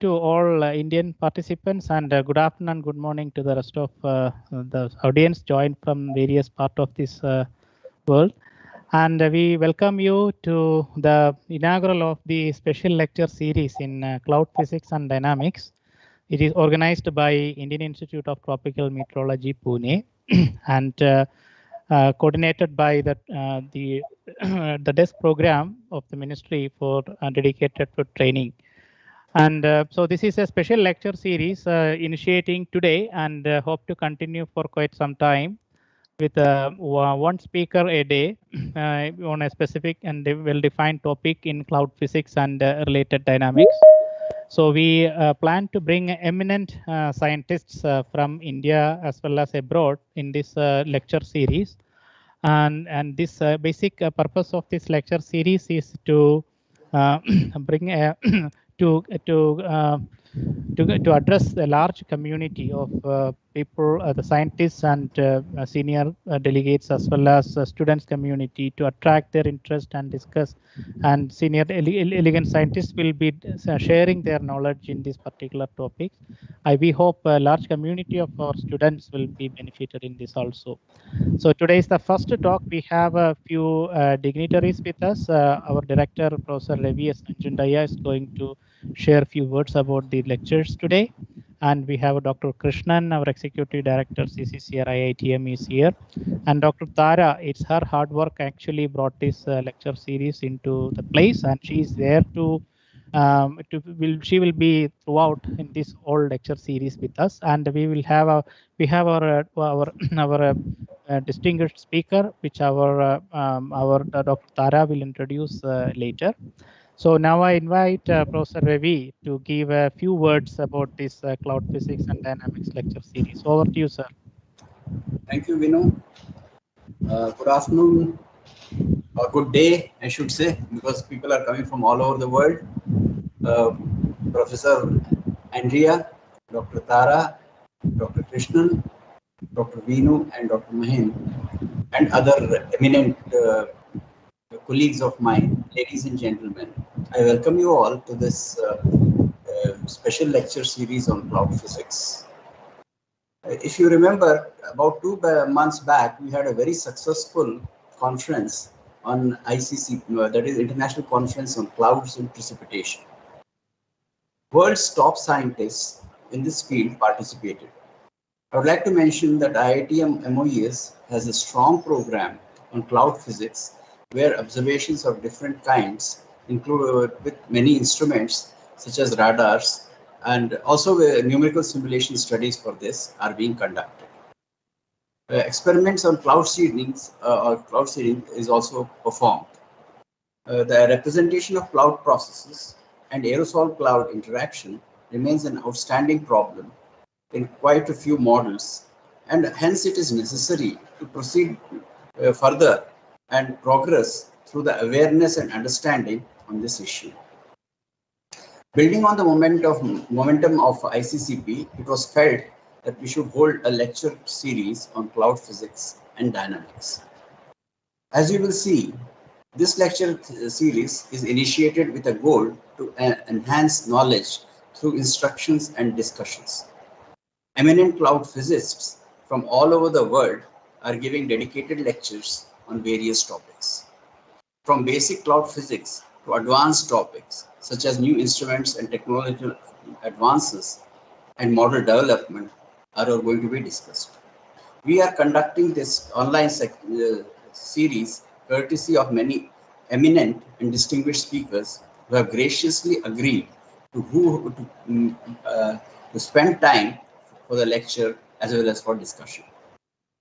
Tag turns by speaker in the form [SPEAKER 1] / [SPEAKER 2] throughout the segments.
[SPEAKER 1] to all Indian participants, and good afternoon, good morning to the rest of the audience joined from various parts of this world. And we welcome you to the inaugural of the special lecture series in cloud physics and dynamics. It is organized by Indian Institute of Tropical Meteorology, Pune, and coordinated by the the desk program of the ministry for dedicated to training. And so this is a special lecture series initiating today, and hope to continue for quite some time with one speaker a day on a specific and well-defined topic in cloud physics and related dynamics. So we plan to bring eminent scientists from India as well as abroad in this lecture series. And this basic purpose of this lecture series is to bring a to address the large community of people, the scientists and senior delegates, as well as students community, to attract their interest and discuss. And senior elegant scientists will be sharing their knowledge in these particular topics. We hope a large community of our students will be benefited in this also. So today is the first talk. We have a few dignitaries with us. Our director, Professor Ravi S. Nanjundaya, is going to share a few words about the lectures today. And we have Dr. Krishnan, our Executive Director, CCCR IITM, is here. And Dr. Tara, it's her hard work actually brought this lecture series into the place, and she is there she will be throughout in this whole lecture series with us. And we have our distinguished speaker, which our Dr. Tara will introduce later. So now I invite Professor Ravi to give a few words about this cloud physics and dynamics lecture series. Over to you, sir.
[SPEAKER 2] Thank you, Vinu. Good afternoon, or good day, I should say, because people are coming from all over the world. Professor Andrea, Dr. Tara, Dr. Krishnan, Dr. Vinu, and Dr. Mahin, and other eminent colleagues of mine, ladies and gentlemen. I welcome you all to this special lecture series on cloud physics. If you remember, about 2 months back, we had a very successful conference on ICC, that is International Conference on Clouds and Precipitation. World's top scientists in this field participated. I would like to mention that IITM MOES has a strong program on cloud physics, where observations of different kinds, include with many instruments such as radars, and also numerical simulation studies for this are being conducted. Experiments on cloud seeding is also performed. The representation of cloud processes and aerosol cloud interaction remains an outstanding problem in quite a few models, and hence it is necessary to proceed further and progress through the awareness and understanding on this issue. Building on the momentum of ICCP, it was felt that we should hold a lecture series on cloud physics and dynamics. As you will see, this lecture series is initiated with a goal to enhance knowledge through instructions and discussions. Eminent cloud physicists from all over the world are giving dedicated lectures on various topics. From basic cloud physics to advanced topics such as new instruments and technological advances and model development are going to be discussed. We are conducting this online series courtesy of many eminent and distinguished speakers who have graciously agreed to spend time for the lecture as well as for discussion.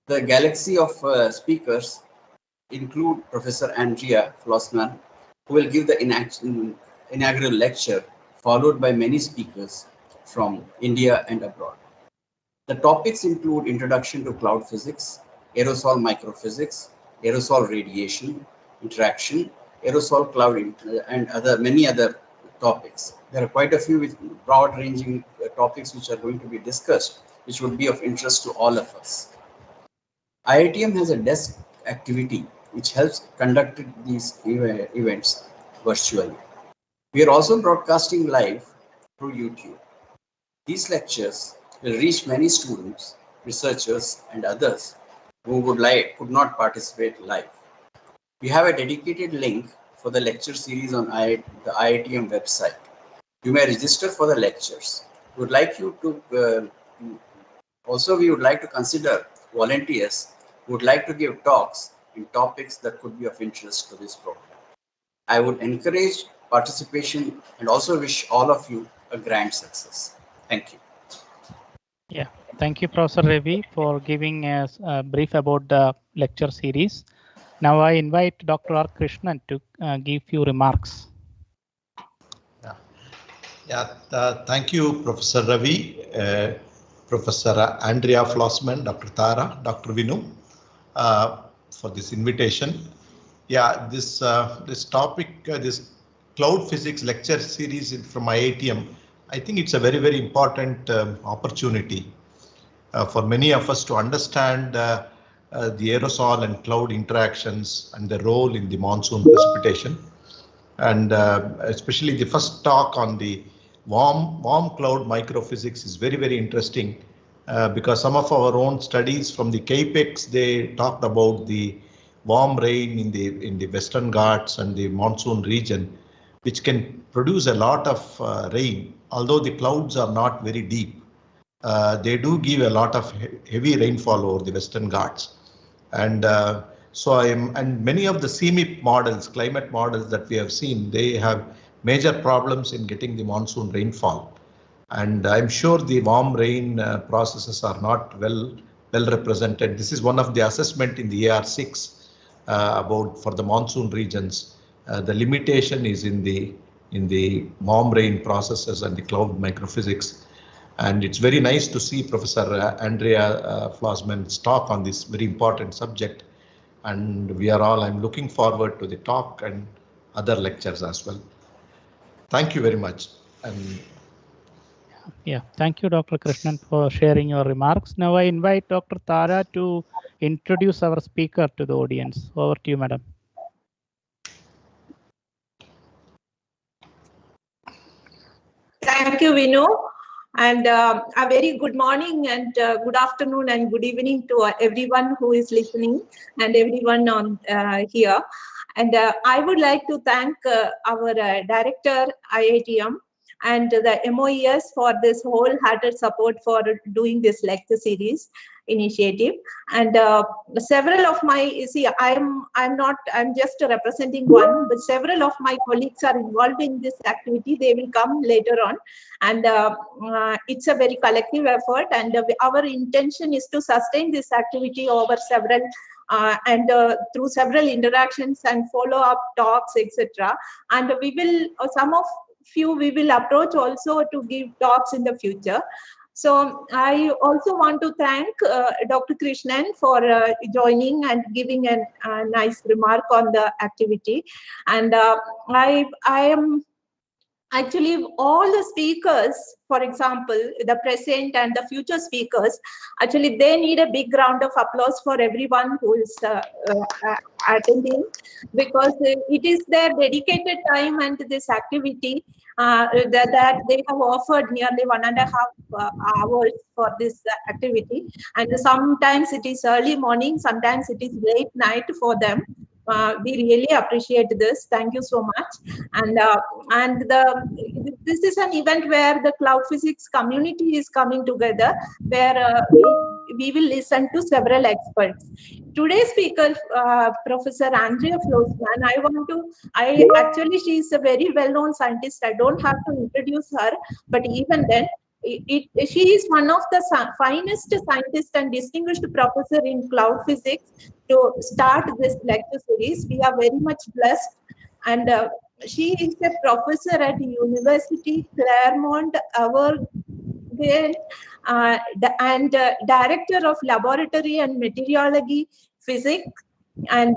[SPEAKER 2] The galaxy of speakers include Professor Andrea Flossmann, who will give the inaugural lecture, followed by many speakers from India and abroad. The topics include introduction to cloud physics, aerosol microphysics, aerosol radiation, interaction, aerosol cloud, and many other topics. There are quite a few with broad-ranging topics which are going to be discussed, which would be of interest to all of us. IITM has a desk activity which helps conduct these events virtually. We are also broadcasting live through YouTube. These lectures will reach many students, researchers, and others who could not participate live. We have a dedicated link for the lecture series on the IITM website. You may register for the lectures. We would like you to we would like to consider volunteers who would like to give talks in topics that could be of interest to this program. I would encourage participation and also wish all of you a grand success. Thank you.
[SPEAKER 1] Yeah, thank you, Professor Ravi, for giving us a brief about the lecture series. Now I invite Dr. R. Krishnan to give few remarks.
[SPEAKER 3] Thank you, Professor Ravi, Professor Andrea Flossmann, Dr. Tara, Dr. Vinu, for this invitation. Yeah, this topic, this cloud physics lecture series from IITM, I think it's a very, very important opportunity for many of us to understand the aerosol and cloud interactions and the role in the monsoon precipitation. And especially the first talk on the warm cloud microphysics is very, very interesting because some of our own studies from the CAPEX, they talked about the warm rain in the Western Ghats and the monsoon region, which can produce a lot of rain. Although the clouds are not very deep, they do give a lot of heavy rainfall over the Western Ghats. And and many of the CMIP models, climate models that we have seen, they have major problems in getting the monsoon rainfall. And I'm sure the warm rain processes are not well represented. This is one of the assessment in the AR6 for the monsoon regions. The limitation is in the warm rain processes and the cloud microphysics. And it's very nice to see Professor Andrea Flossmann's talk on this very important subject. And I'm looking forward to the talk and other lectures as well. Thank you very much.
[SPEAKER 1] Yeah, thank you, Dr. Krishnan, for sharing your remarks. Now I invite Dr. Tara to introduce our speaker to the audience. Over to you, madam.
[SPEAKER 4] Thank you, Vinu. And a very good morning and good afternoon and good evening to everyone who is listening and everyone on here. And I would like to thank our director, IITM, and the MOES for this wholehearted support for doing this lecture series initiative. And several of my, I'm just representing one, but several of my colleagues are involved in this activity. They will come later on. And it's a very collective effort. And our intention is to sustain this activity over several through several interactions and follow-up talks, etc. And we will, we will approach also to give talks in the future. So I also want to thank Dr. Krishnan for joining and giving a nice remark on the activity. And I am actually all the speakers, for example, the present and the future speakers, actually they need a big round of applause for everyone who is attending, because it is their dedicated time and this activity that they have offered nearly 1.5 hours for this activity. And sometimes it is early morning, sometimes it is late night for them. We really appreciate this. Thank you so much. And this is an event where the cloud physics community is coming together, where we will listen to several experts. Today's speaker, Professor Andrea Flossmann, actually she is a very well-known scientist. I don't have to introduce her, but even then, she is one of the finest scientists and distinguished professor in cloud physics to start this lecture series. We are very much blessed. And she is a professor at University Claremont Auvergne and director of laboratory and meteorology physics. And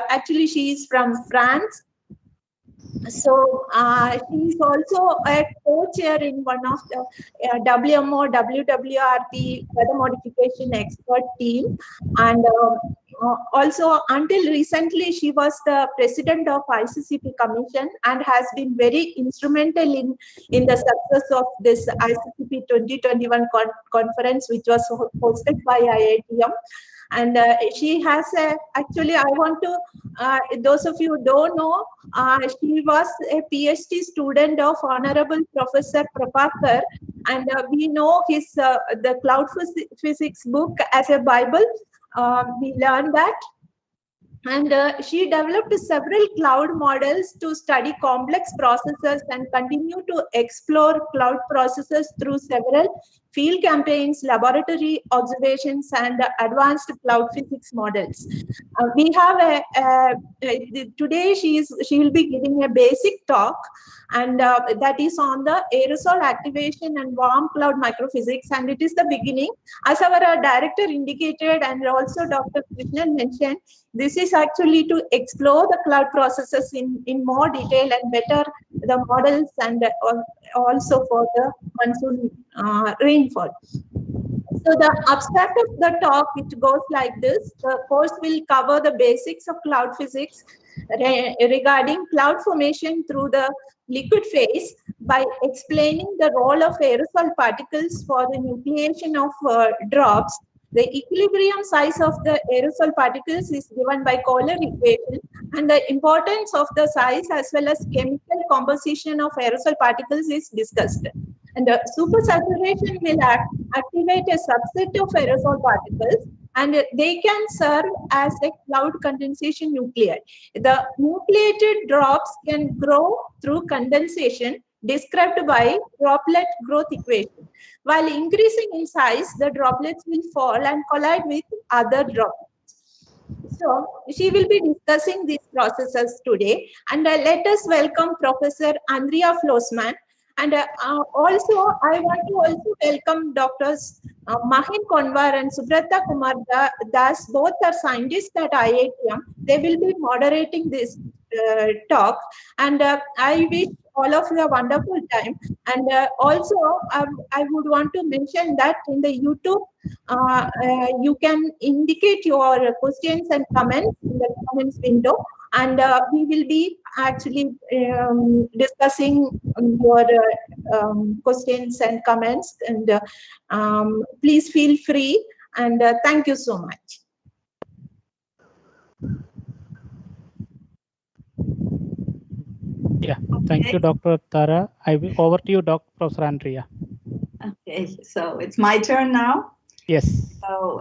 [SPEAKER 4] actually she is from France. So she is also a co-chair in one of the WMO WWRP weather modification expert team, and also, until recently, she was the president of ICCP Commission and has been very instrumental in the success of this ICCP 2021 conference, which was hosted by IITM. And she has actually, I want to, those of you who don't know, she was a PhD student of Honorable Professor Prabhakar, and we know his the cloud physics book as a Bible. We learned that. And she developed several cloud models to study complex processes and continue to explore cloud processes through several field campaigns, laboratory observations, and advanced cloud physics models. We have today she will be giving a basic talk, and that is on the aerosol activation and warm cloud microphysics, and it is the beginning. As our director indicated, and also Dr. Krishnan mentioned, this is actually to explore the cloud processes in more detail and better the models, and also for the monsoon rainfall. So the abstract of the talk, it goes like this. The course will cover the basics of cloud physics regarding cloud formation through the liquid phase by explaining the role of aerosol particles for the nucleation of drops. The equilibrium size of the aerosol particles is given by Kohler equation, and the importance of the size as well as chemical composition of aerosol particles is discussed. And supersaturation will activate a subset of aerosol particles, and they can serve as a cloud condensation nuclei. The nucleated drops can grow through condensation, described by droplet growth equation. While increasing in size, the droplets will fall and collide with other droplets. So she will be discussing these processes today. And let us welcome Professor Andrea Flossmann. And also, I want to also welcome Doctors Mahin Konwar and Subrata Kumar Das. Both are scientists at IITM. They will be moderating this talk. And I wish all of you a wonderful time. And also, I would want to mention that in the YouTube, you can indicate your questions and comments in the comments window. And we will be actually discussing your questions and comments. And please feel free. And thank you so much.
[SPEAKER 1] Yeah, thank you, Dr. Tara. Over to you, Professor Andrea.
[SPEAKER 5] Okay, so it's my turn now.
[SPEAKER 1] Yes.
[SPEAKER 5] So,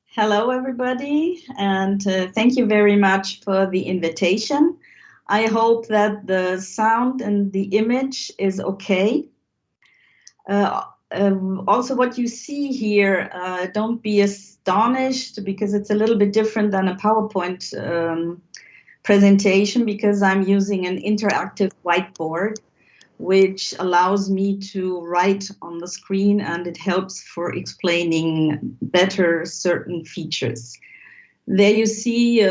[SPEAKER 5] hello, everybody, and thank you very much for the invitation. I hope that the sound and the image is okay. Also, what you see here, don't be astonished, because it's a little bit different than a PowerPoint presentation, because I'm using an interactive whiteboard, which allows me to write on the screen, and it helps for explaining better certain features. There you see,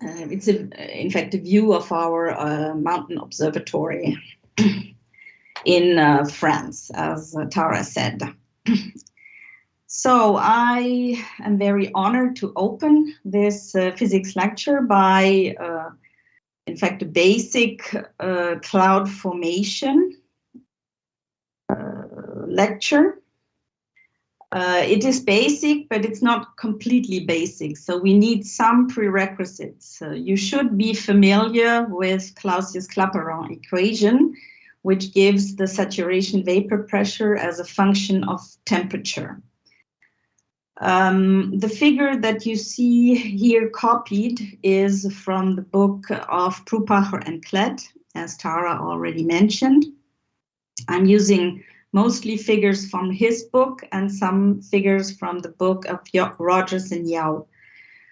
[SPEAKER 5] it's in fact a view of our mountain observatory in France, as Tara said. So I am very honored to open this physics lecture by, in fact, a basic cloud formation lecture. It is basic, but it's not completely basic. So we need some prerequisites. You should be familiar with Clausius-Clapeyron equation, which gives the saturation vapor pressure as a function of temperature. The figure that you see here copied is from the book of Prupacher and Klett, as Tara already mentioned. I'm using mostly figures from his book and some figures from the book of Rogers and Yao.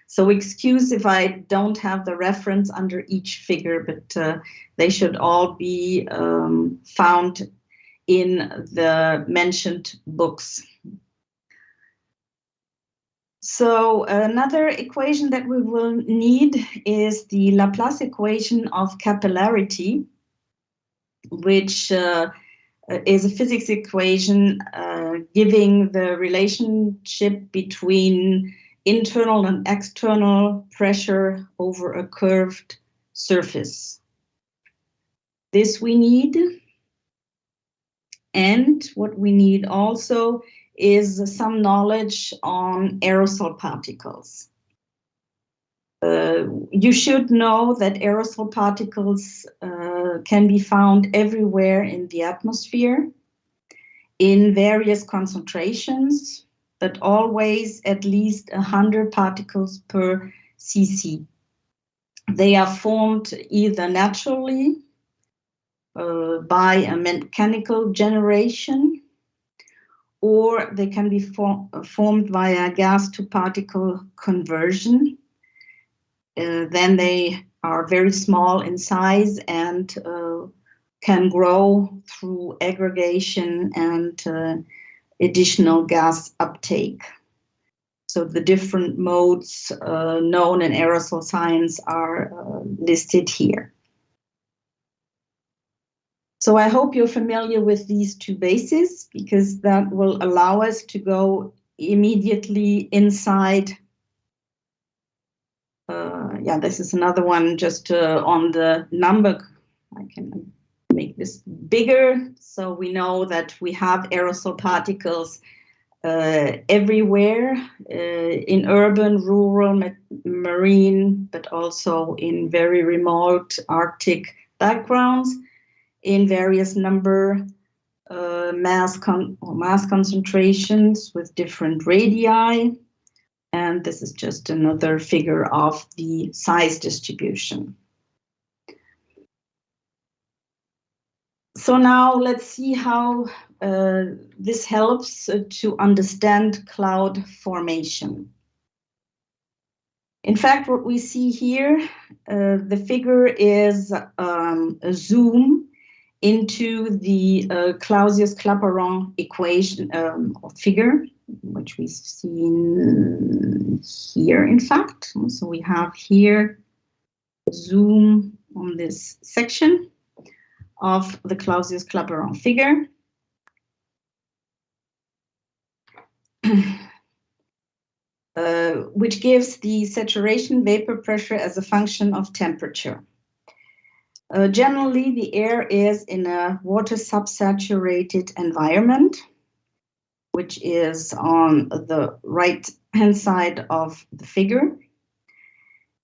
[SPEAKER 5] So excuse if I don't have the reference under each figure, but they should all be found in the mentioned books. So another equation that we will need is the Laplace equation of capillarity, which is a physics equation giving the relationship between internal and external pressure over a curved surface. This we need. And what we need also is some knowledge on aerosol particles. You should know that aerosol particles can be found everywhere in the atmosphere in various concentrations, but always at least 100 particles per cc. They are formed either naturally by a mechanical generation, or they can be formed via gas to particle conversion. Then they are very small in size and can grow through aggregation and additional gas uptake. So the different modes known in aerosol science are listed here. So I hope you're familiar with these two bases, because that will allow us to go immediately inside. Yeah, this is another one just on the number. I can make this bigger. So we know that we have aerosol particles everywhere, in urban, rural, marine, but also in very remote Arctic backgrounds, in various number mass concentrations with different radii. And this is just another figure of the size distribution. So now let's see how this helps to understand cloud formation. In fact, what we see here, the figure is a zoom into the Clausius-Clapeyron equation or figure, which we've seen here, in fact. So we have here a zoom on this section of the Clausius-Clapeyron figure. Which gives the saturation vapor pressure as a function of temperature. Generally, the air is in a water subsaturated environment, which is on the right-hand side of the figure.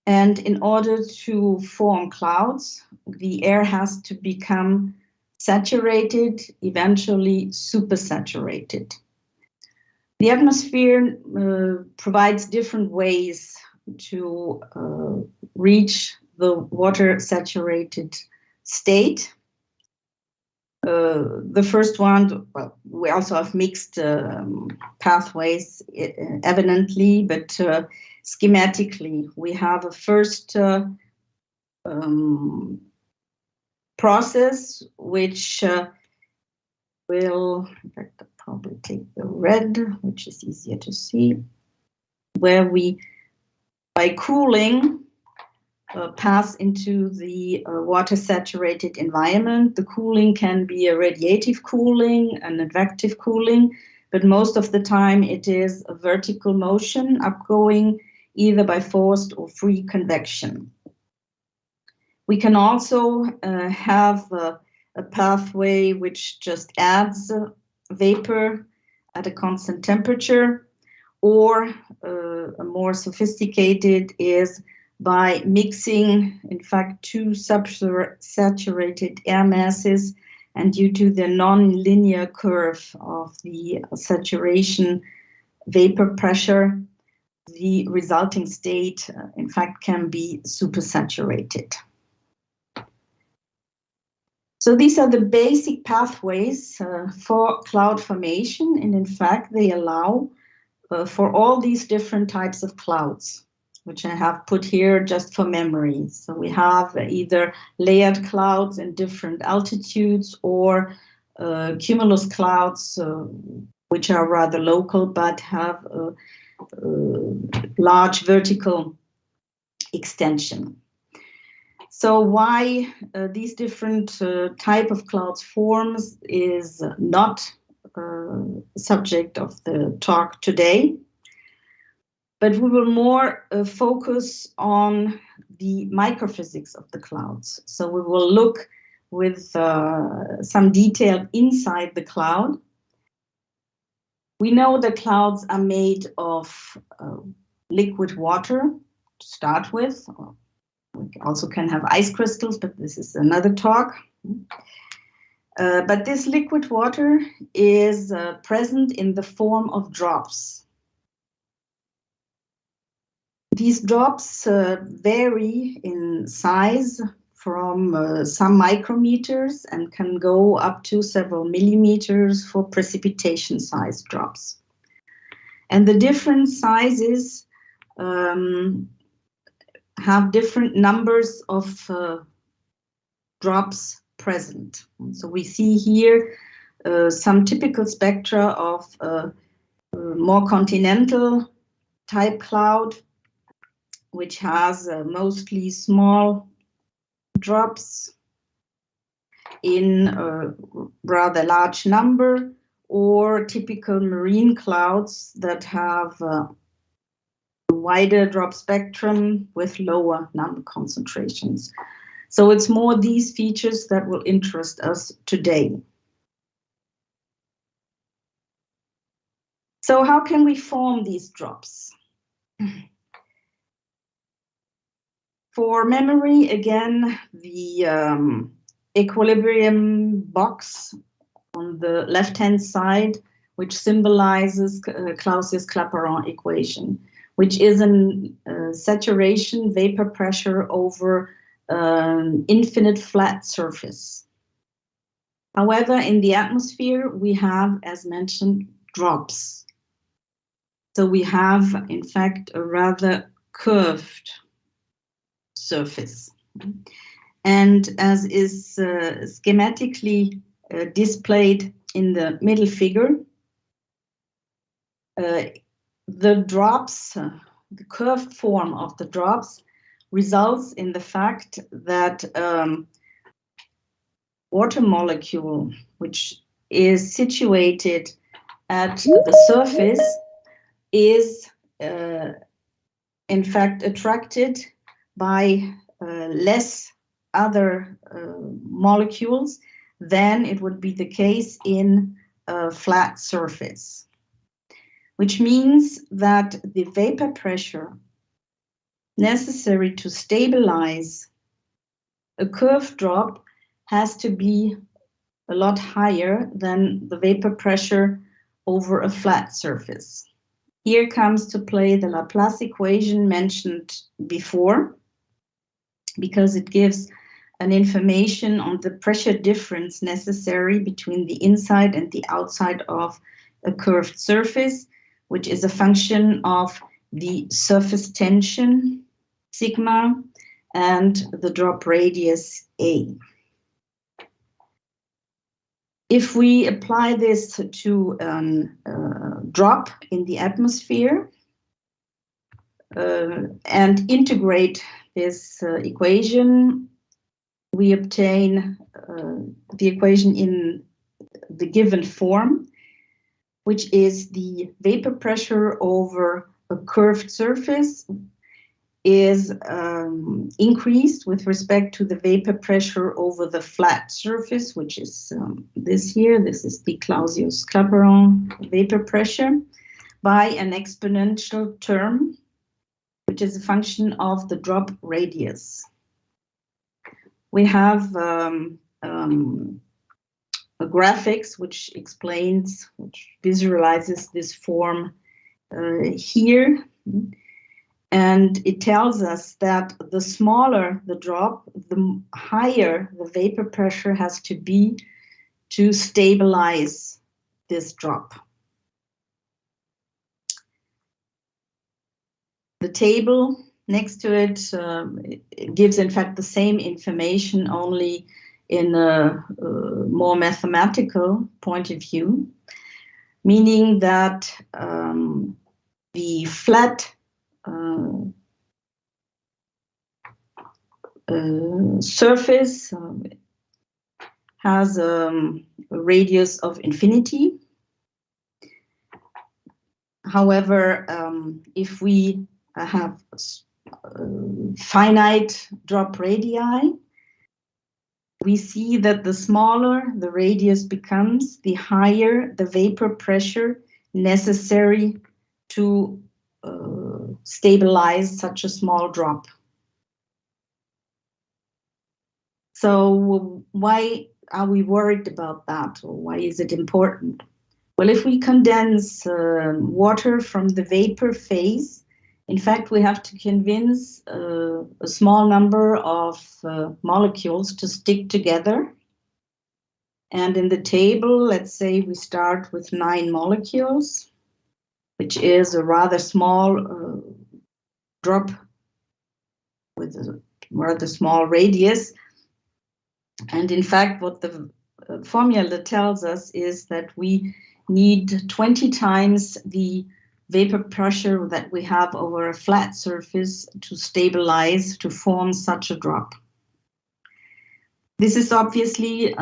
[SPEAKER 5] And in order to form clouds, the air has to become saturated, eventually supersaturated. The atmosphere provides different ways to reach the water saturated state. The first one, well, we also have mixed pathways evidently, but schematically, we have a first process which will, in fact, I'll probably take the red, which is easier to see, where we, by cooling, pass into the water-saturated environment. The cooling can be a radiative cooling, an advective cooling, but most of the time it is a vertical motion upgoing either by forced or free convection. We can also have a pathway which just adds vapor at a constant temperature, or a more sophisticated is by mixing, in fact, two subsaturated air masses, and due to the non-linear curve of the saturation vapor pressure, the resulting state, in fact, can be supersaturated. So these are the basic pathways for cloud formation, and in fact, they allow for all these different types of clouds, which I have put here just for memory. So we have either layered clouds in different altitudes, or cumulus clouds, which are rather local but have a large vertical extension. So why these different type of clouds forms is not subject of the talk today. But we will more focus on the microphysics of the clouds. So we will look with some detail inside the cloud. We know that clouds are made of liquid water to start with. We also can have ice crystals, but this is another talk. But this liquid water is present in the form of drops. These drops vary in size from some micrometers and can go up to several millimeters for precipitation size drops. And the different sizes have different numbers of drops present. So we see here some typical spectra of more continental type cloud, which has mostly small drops in a rather large number, or typical marine clouds that have a wider drop spectrum with lower number concentrations. So it's more these features that will interest us today. So how can we form these drops? For memory, again, the equilibrium box on the left-hand side, which symbolizes Clausius-Clapeyron equation, which is a saturation vapor pressure over an infinite flat surface. However, in the atmosphere, we have, as mentioned, drops. So we have, in fact, a rather curved surface. And as is schematically displayed in the middle figure, the drops, the curved form of the drops results in the fact that water molecule, which is situated at the surface, is in fact attracted by less other molecules than it would be the case in a flat surface, which means that the vapor pressure necessary to stabilize a curved drop has to be a lot higher than the vapor pressure over a flat surface. Here comes to play the Laplace equation mentioned before, because it gives an information on the pressure difference necessary between the inside and the outside of a curved surface, which is a function of the surface tension, sigma, and the drop radius, A. If we apply this to a drop in the atmosphere and integrate this equation, we obtain the equation in the given form, which is the vapor pressure over a curved surface is increased with respect to the vapor pressure over the flat surface, which is this here. This is the Clausius-Clapeyron vapor pressure, by an exponential term, which is a function of the drop radius. We have a graphics which explains, which visualizes this form here. And it tells us that the smaller the drop, the higher the vapor pressure has to be to stabilize this drop. The table next to it, it gives, in fact, the same information, only in a more mathematical point of view, meaning that the flat surface has a radius of infinity. However, if we have finite drop radii, we see that the smaller the radius becomes, the higher the vapor pressure necessary to stabilize such a small drop. So why are we worried about that? Or why is it important? Well, if we condense water from the vapor phase, in fact, we have to convince a small number of molecules to stick together. And in the table, let's say we start with 9 molecules, which is a rather small drop with a rather small radius. And in fact, what the formula tells us is that we need 20 times the vapor pressure that we have over a flat surface to stabilize, to form such a drop. This is obviously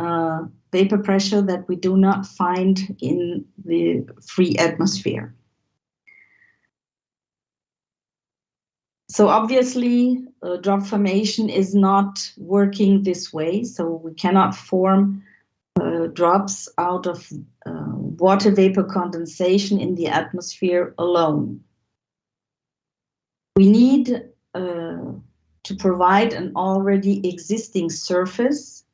[SPEAKER 5] vapor pressure that we do not find in the free atmosphere. So obviously, drop formation is not working this way, so we cannot form drops out of water vapor condensation in the atmosphere alone. We need to provide an already existing surface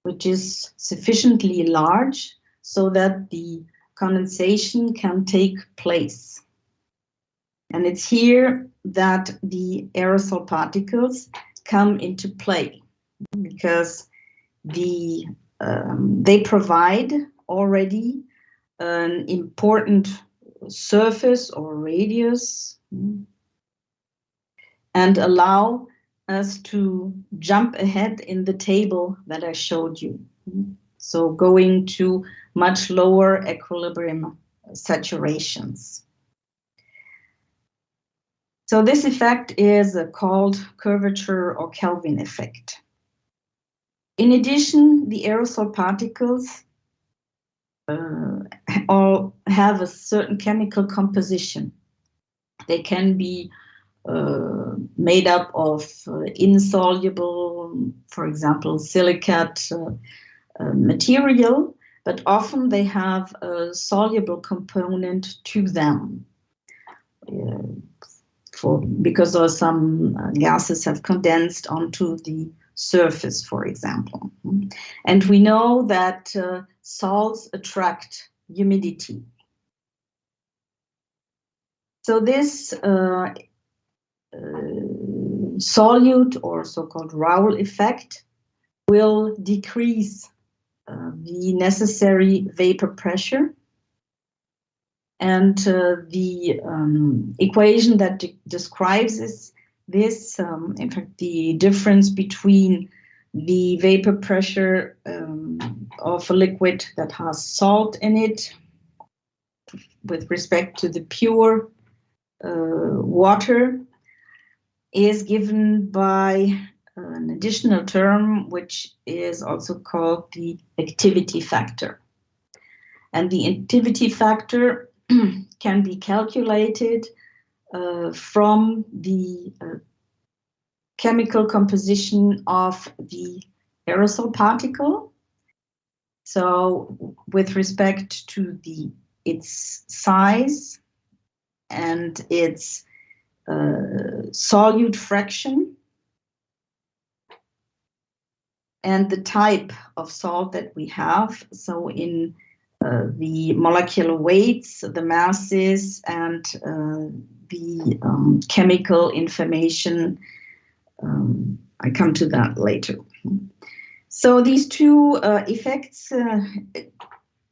[SPEAKER 5] which is sufficiently large so that the condensation can take place. And it's here that the aerosol particles come into play, because they provide already an important surface or radius and allow us to jump ahead in the table that I showed you. So going to much lower equilibrium saturations. So this effect is called curvature or Kelvin effect. In addition, the aerosol particles all have a certain chemical composition. They can be made up of insoluble, for example, silicate material, but often they have a soluble component to them. Because some gases have condensed onto the surface, for example. And we know that salts attract humidity. So this solute or so-called Raoul effect will decrease the necessary vapor pressure. And the equation that describes this, in fact, the difference between the vapor pressure of a liquid that has salt in it with respect to the pure water is given by an additional term, which is also called the activity factor. And the activity factor can be calculated from the chemical composition of the aerosol particle. So with respect to its size and its solute fraction and the type of salt that we have. So in the molecular weights, the masses, and the chemical information. I come to that later. So these two effects,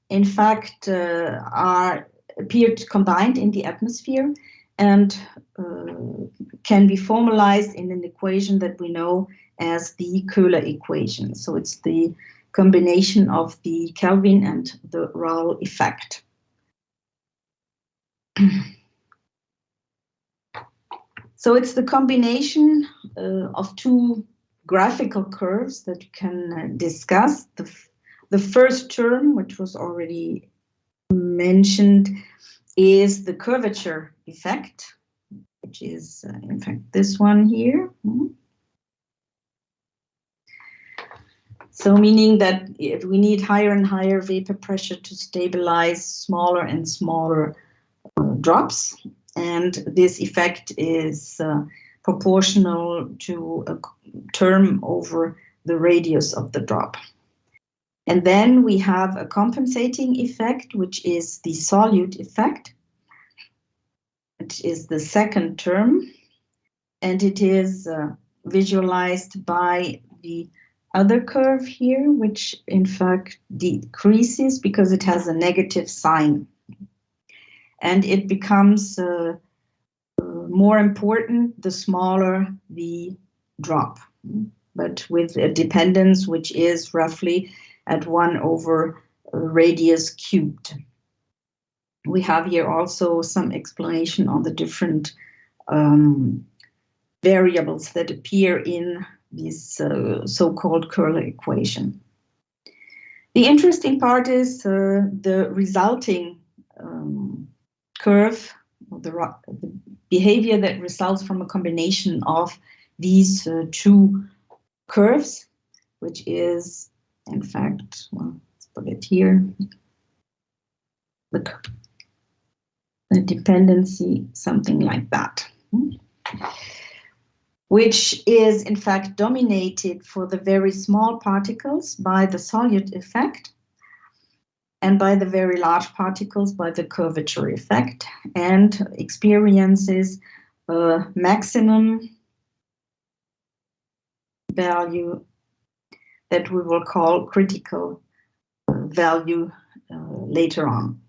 [SPEAKER 5] in fact, appear combined in the atmosphere and can be formalized in an equation that we know as the Köhler equation. So it's the combination of the Kelvin and the Raoul effect. So it's the combination of two graphical curves that you can discuss. The first term, which was already mentioned, is the curvature effect, which is in fact this one here. So meaning that we need higher and higher vapor pressure to stabilize smaller and smaller drops, and this effect is proportional to a term over the radius of the drop. And then we have a compensating effect, which is the solute effect. It is the second term, and it is visualized by the other curve here, which in fact decreases because it has a negative sign. And it becomes more important the smaller the drop, but with a dependence which is roughly at 1 over radius cubed. We have here also some explanation on the different variables that appear in this so-called Curler equation. The interesting part is the resulting curve, the behavior that results from a combination of these two curves, which is, in fact, well, let's put it here, the dependency, something like that, which is, in fact, dominated for the very small particles by the solute effect, and by the very large particles by the curvature effect, and experiences a maximum value that we will call critical value later on.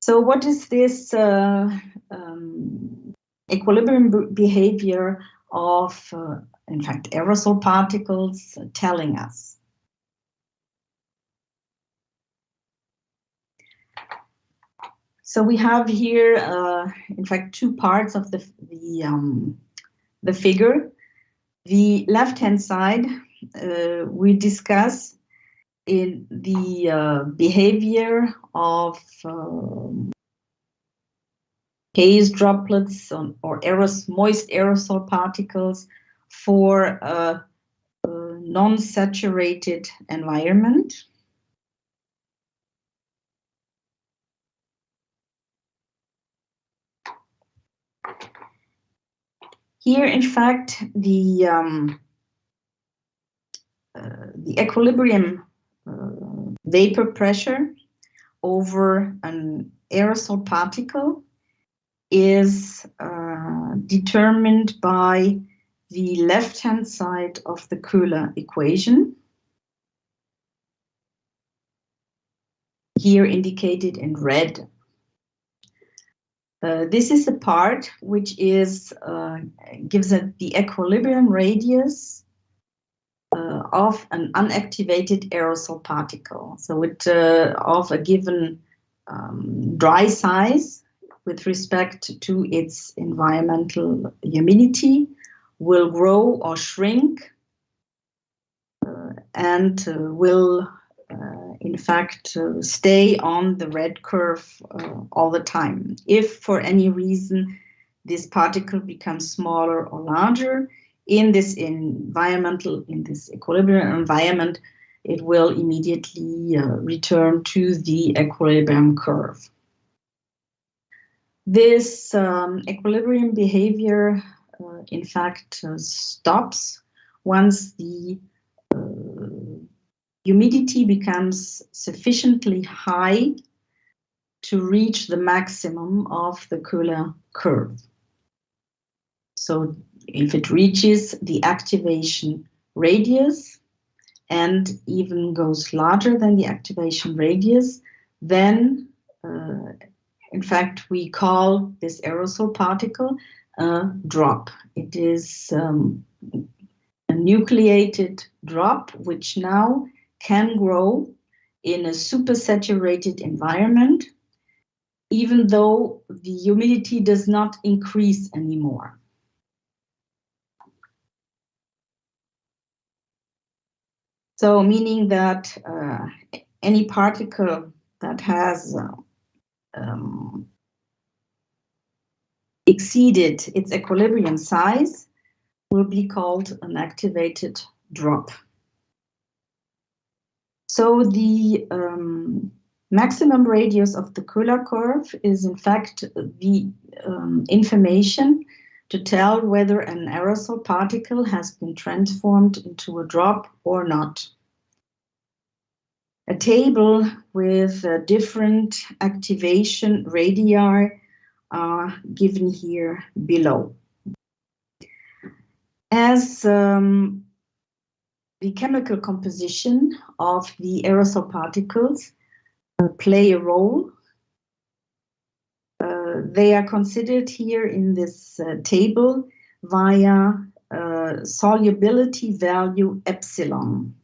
[SPEAKER 5] So what is this equilibrium behavior of, in fact, aerosol particles telling us? So we have here, in fact, two parts of the figure. The left-hand side, we discuss in the behavior of haze droplets or moist aerosol particles for a non-saturated environment. Here, in fact, the equilibrium vapor pressure over an aerosol particle is determined by the left-hand side of the Köhler equation, here indicated in red. This is the part which is gives the equilibrium radius of an unactivated aerosol particle. So it of a given dry size with respect to its environmental humidity will grow or shrink and will in fact stay on the red curve all the time. If for any reason this particle becomes smaller or larger in this equilibrium environment, it will immediately return to the equilibrium curve. This equilibrium behavior, in fact, stops once the humidity becomes sufficiently high to reach the maximum of the Köhler curve. So if it reaches the activation radius and even goes larger than the activation radius, then in fact we call this aerosol particle a drop. It is a nucleated drop which now can grow in a supersaturated environment, even though the humidity does not increase anymore. So meaning that any particle that has exceeded its equilibrium size will be called an activated drop. So the maximum radius of the Köhler curve is in fact the information to tell whether an aerosol particle has been transformed into a drop or not. A table with different activation radii are given here below. As the chemical composition of the aerosol particles play a role, they are considered here in this table via solubility value epsilon.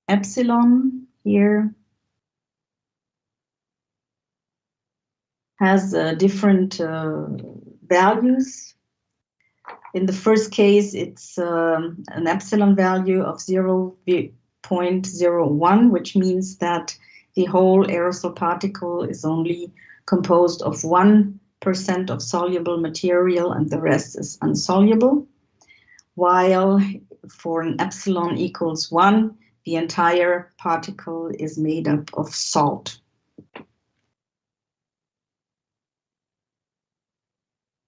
[SPEAKER 5] Epsilon here has different values. In the first case, it's an epsilon value of 0.01, which means that the whole aerosol particle is only composed of 1% of soluble material and the rest is insoluble. While for an epsilon equals 1, the entire particle is made up of salt.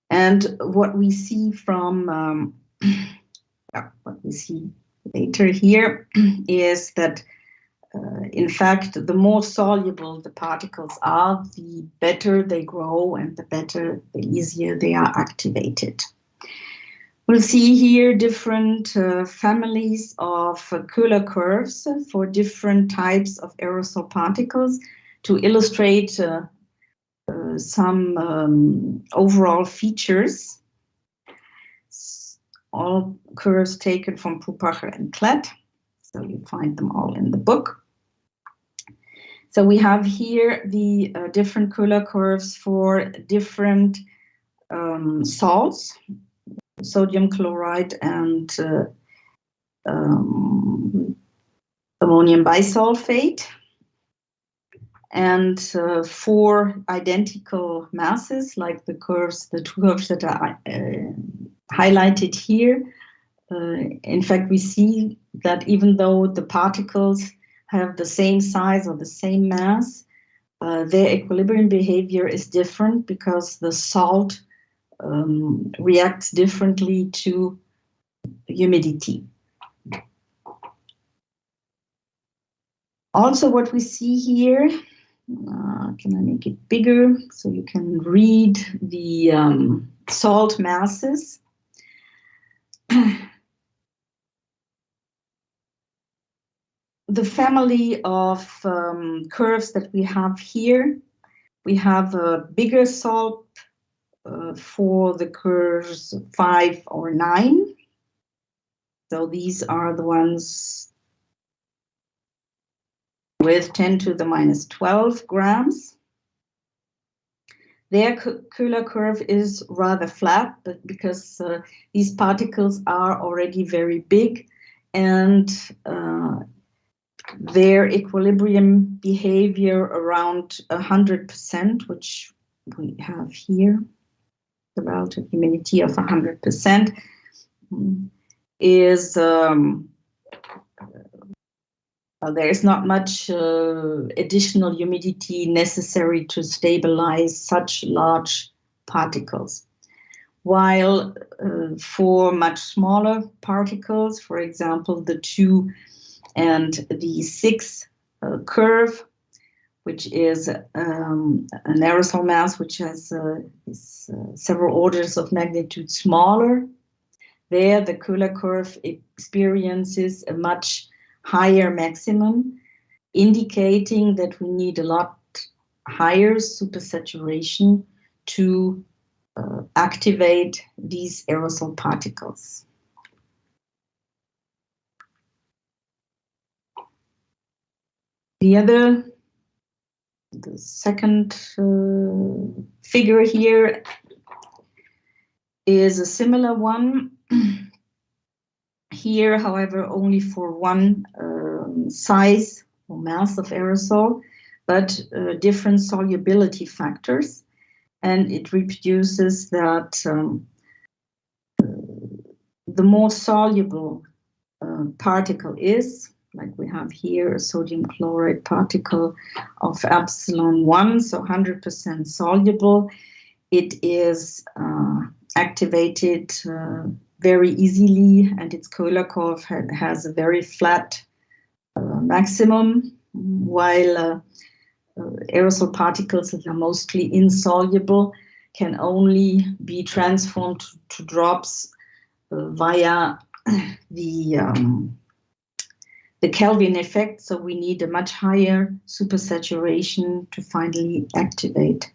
[SPEAKER 5] And what we see from what we see later here is that in fact, the more soluble the particles are, the better they grow and the easier they are activated. We'll see here different families of Köhler curves for different types of aerosol particles to illustrate some overall features. All curves taken from Prupacher and Klett, so you find them all in the book. So we have here the different Köhler curves for different salts, sodium chloride and ammonium bisulfate. And for identical masses, like the two curves that are highlighted here, in fact, we see that even though the particles have the same size or the same mass, their equilibrium behavior is different because the salt reacts differently to humidity. Also, what we see here, can I make it bigger so you can read the salt masses? The family of curves that we have here, we have a bigger salt for the curves 5 or 9. So these are the ones with 10 to the minus 12 grams. Their Köhler curve is rather flat, but because these particles are already very big and their equilibrium behavior around 100%, which we have here, the relative humidity of 100%, is there is not much additional humidity necessary to stabilize such large particles. While for much smaller particles, for example, the 2 and the 6 curve, which is an aerosol mass which has is, several orders of magnitude smaller, there the Köhler curve experiences a much higher maximum, indicating that we need a lot higher supersaturation to activate these aerosol particles. The second figure here is a similar one. Here, however, only for one size or mass of aerosol, but different solubility factors. And it reproduces that the more soluble particle is, like we have here a sodium chloride particle of epsilon 1, so 100% soluble, it is activated very easily, and its Köhler curve has a very flat maximum, while aerosol particles that are mostly insoluble can only be transformed to drops via the Kelvin effect. So we need a much higher supersaturation to finally activate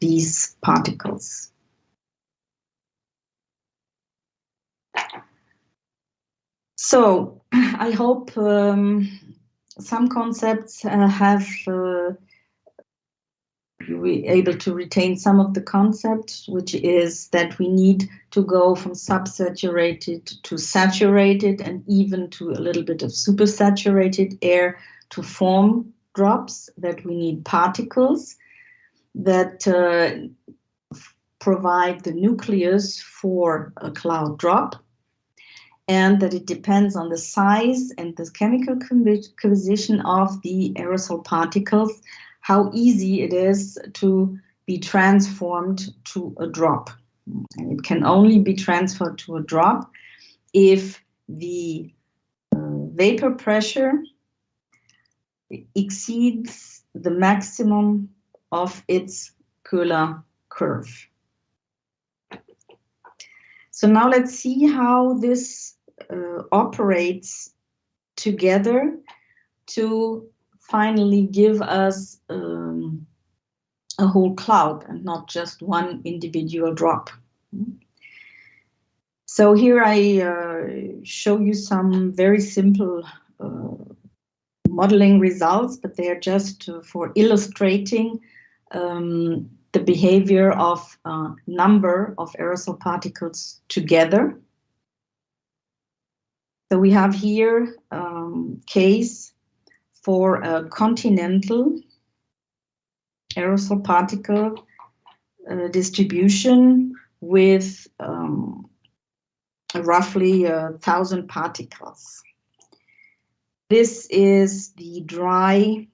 [SPEAKER 5] these particles. So I hope some concepts have you were able to retain some of the concepts, which is that we need to go from subsaturated to saturated and even to a little bit of supersaturated air to form drops, that we need particles that provide the nucleus for a cloud drop, and that it depends on the size and the chemical composition of the aerosol particles, how easy it is to be transformed to a drop. And it can only be transferred to a drop if the vapor pressure exceeds the maximum of its Köhler curve. So now let's see how this operates together to finally give us a whole cloud and not just one individual drop. So here I show you some very simple modeling results, but they are just for illustrating the behavior of a number of aerosol particles together. So we have here case for a continental aerosol particle distribution with roughly 1,000 particles. This is the dry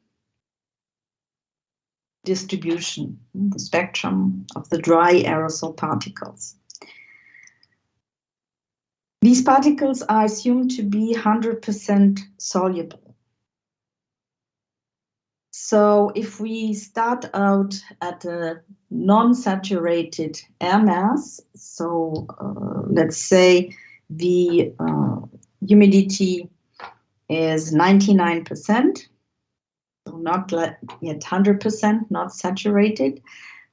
[SPEAKER 5] distribution, the spectrum of the dry aerosol particles. These particles are assumed to be 100% soluble. So if we start out at a non-saturated air mass, so let's say the humidity is 99%, so not yet 100%, not saturated,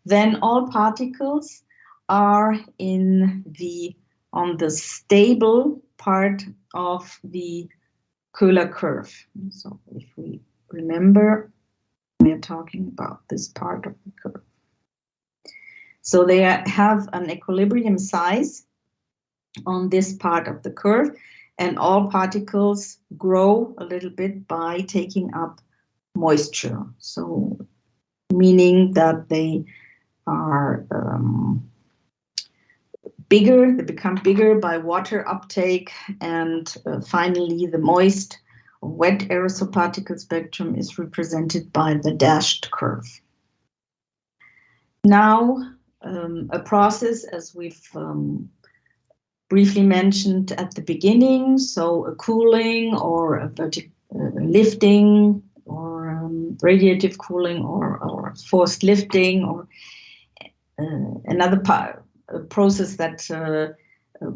[SPEAKER 5] then all particles are on the stable part of the Köhler curve. So if we remember, we are talking about this part of the curve. So they have an equilibrium size on this part of the curve, and all particles grow a little bit by taking up moisture. So meaning that they are bigger, they become bigger by water uptake, and finally the moist wet aerosol particle spectrum is represented by the dashed curve. Now, a process, as we've briefly mentioned at the beginning, so a cooling or a lifting or radiative cooling or forced lifting, or another process that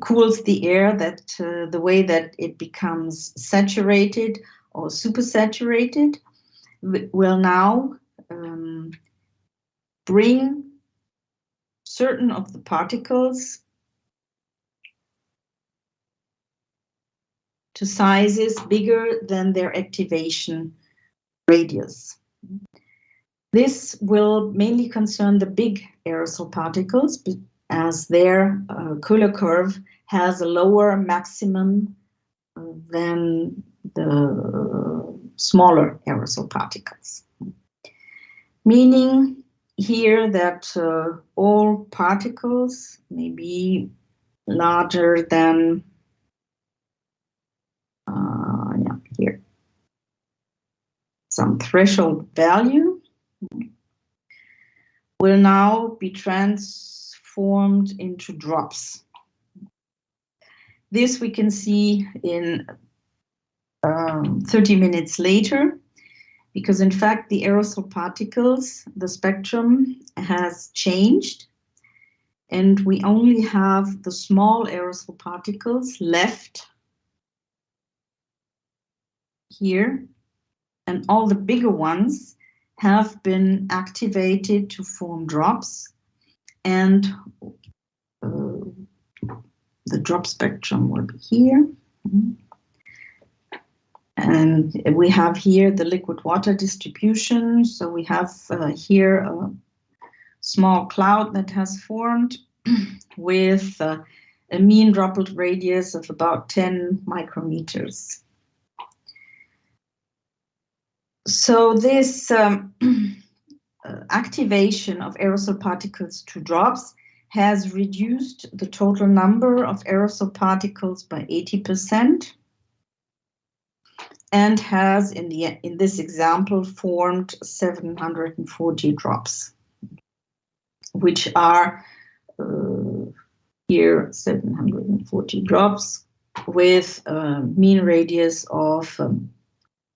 [SPEAKER 5] cools the air, that the way that it becomes saturated or supersaturated, will now bring certain of the particles to sizes bigger than their activation radius. This will mainly concern the big aerosol particles, as their Köhler curve has a lower maximum than the smaller aerosol particles. Meaning here that all particles may be larger than, here, some threshold value, will now be transformed into drops. This we can see in 30 minutes later, because in fact the aerosol particles, the spectrum has changed, and we only have the small aerosol particles left here, and all the bigger ones have been activated to form drops, and the drop spectrum will be here. And we have here the liquid water distribution. So we have here a small cloud that has formed with a mean droplet radius of about 10 micrometers. So this activation of aerosol particles to drops has reduced the total number of aerosol particles by 80%, and has, in this example, formed 740 drops, which are here 740 drops with a mean radius of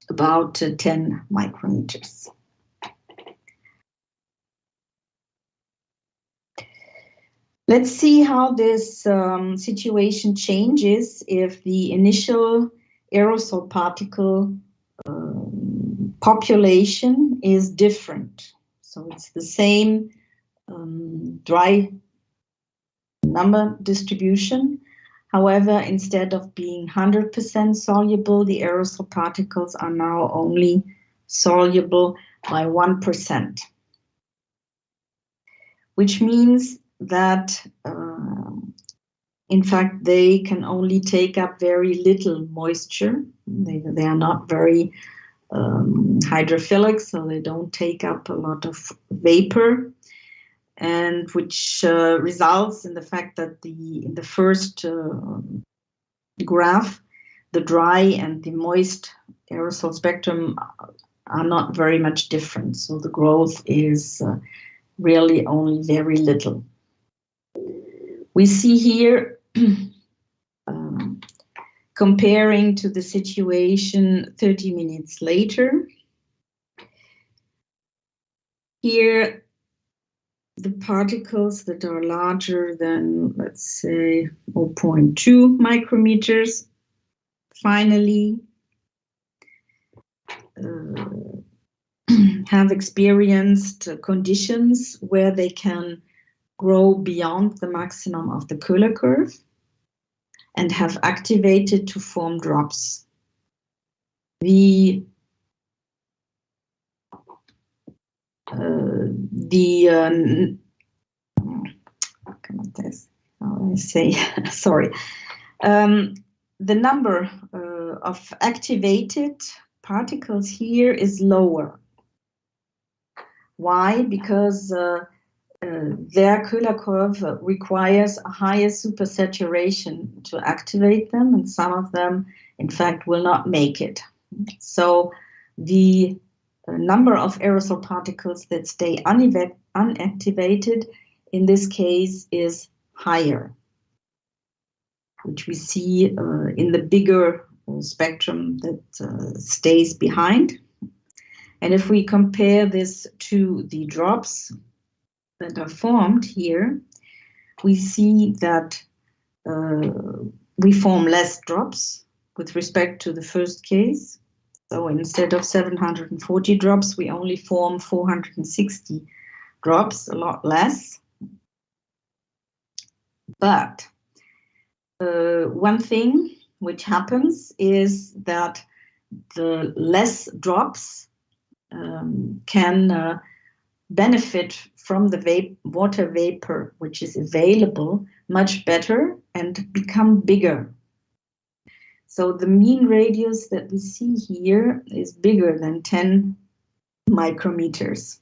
[SPEAKER 5] about 10 micrometers. Let's see how this situation changes if the initial aerosol particle population is different. So it's the same dry number distribution. However, instead of being 100% soluble, the aerosol particles are now only soluble by 1%, which means that in fact they can only take up very little moisture. They are not very hydrophilic, so they don't take up a lot of vapor, and which results in the fact that in the first graph, the dry and the moist aerosol spectrum are not very much different. So the growth is really only very little. We see here, comparing to the situation 30 minutes later, here the particles that are larger than, let's say, 0.2 micrometers finally have experienced conditions where they can grow beyond the maximum of the Köhler curve and have activated to form drops. The number of activated particles here is lower. Why? Because their Köhler curve requires a higher supersaturation to activate them, and some of them, in fact, will not make it. So the number of aerosol particles that stay unactivated in this case is higher, which we see in the bigger spectrum that stays behind. And if we compare this to the drops that are formed here, we see that we form less drops with respect to the first case. So instead of 740 drops, we only form 460 drops, a lot less. But one thing which happens is that the less drops can benefit from the water vapor which is available much better and become bigger. So the mean radius that we see here is bigger than 10 micrometers.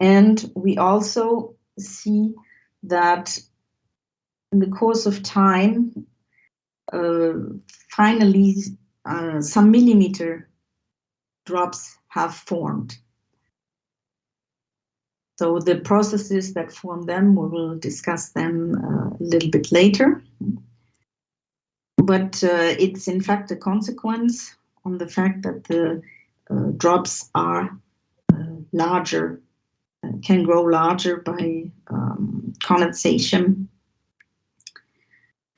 [SPEAKER 5] And we also see that in the course of time, finally, some millimeter drops have formed. So the processes that form them, we will discuss them a little bit later. But it's in fact a consequence on the fact that the drops are larger, can grow larger by condensation,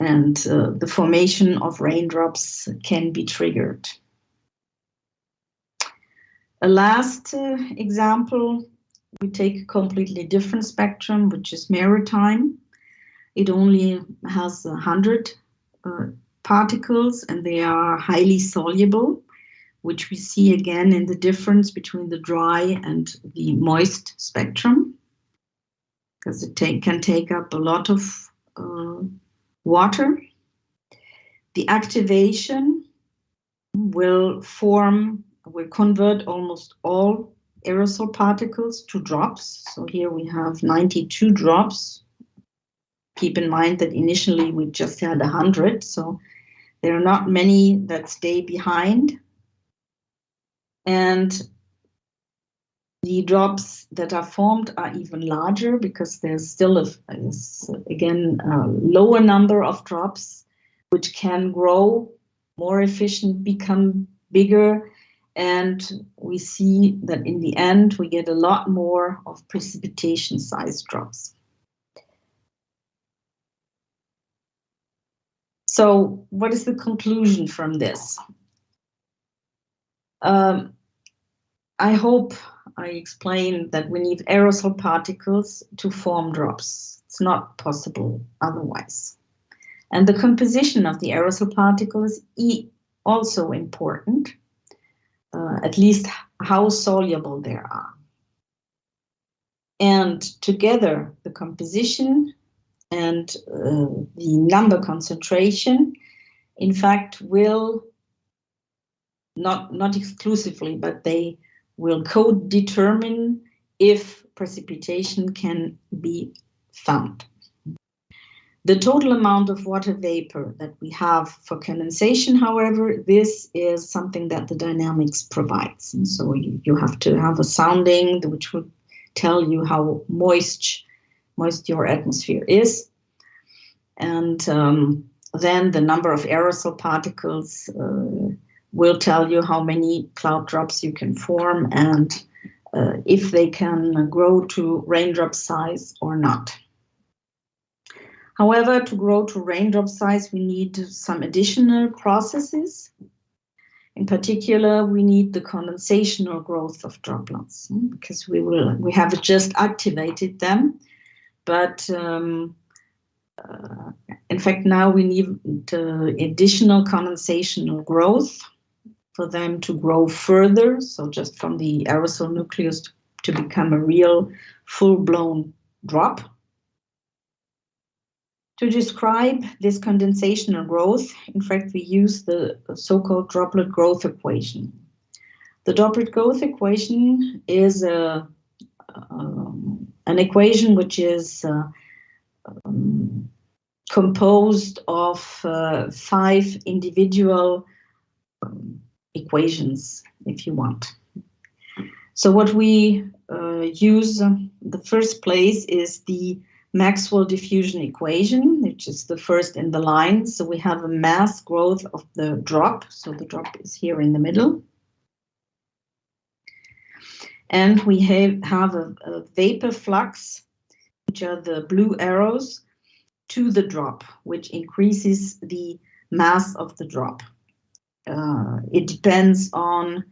[SPEAKER 5] and the formation of raindrops can be triggered. A last example, we take a completely different spectrum, which is maritime. It only has 100 particles, and they are highly soluble, which we see again in the difference between the dry and the moist spectrum, because it can take up a lot of water. The activation will convert almost all aerosol particles to drops. So here we have 92 drops. Keep in mind that initially we just had 100, so there are not many that stay behind. And the drops that are formed are even larger because there's still, again, a lower number of drops which can grow more efficient, become bigger, and we see that in the end we get a lot more of precipitation-sized drops. So what is the conclusion from this? I hope I explained that we need aerosol particles to form drops. It's not possible otherwise. And the composition of the aerosol particles is also important, at least how soluble they are. And together, the composition and the number concentration, in fact, will not exclusively, but they will co-determine if precipitation can be found. The total amount of water vapor that we have for condensation, however, this is something that the dynamics provides. And so you have to have a sounding which will tell you how moist your atmosphere is. And then the number of aerosol particles will tell you how many cloud drops you can form and if they can grow to raindrop size or not. However, to grow to raindrop size, we need some additional processes. In particular, we need the condensation or growth of droplets because we have just activated them, but in fact now we need additional condensation or growth for them to grow further, so just from the aerosol nucleus to become a real full-blown drop. To describe this condensation or growth, in fact, we use the so-called droplet growth equation. The droplet growth equation is an equation which is composed of 5 individual equations, if you want. So what we use, the first place is the Maxwell diffusion equation, which is the first in the line. So we have a mass growth of the drop. So the drop is here in the middle. And we have a vapor flux, which are the blue arrows, to the drop, which increases the mass of the drop. It depends on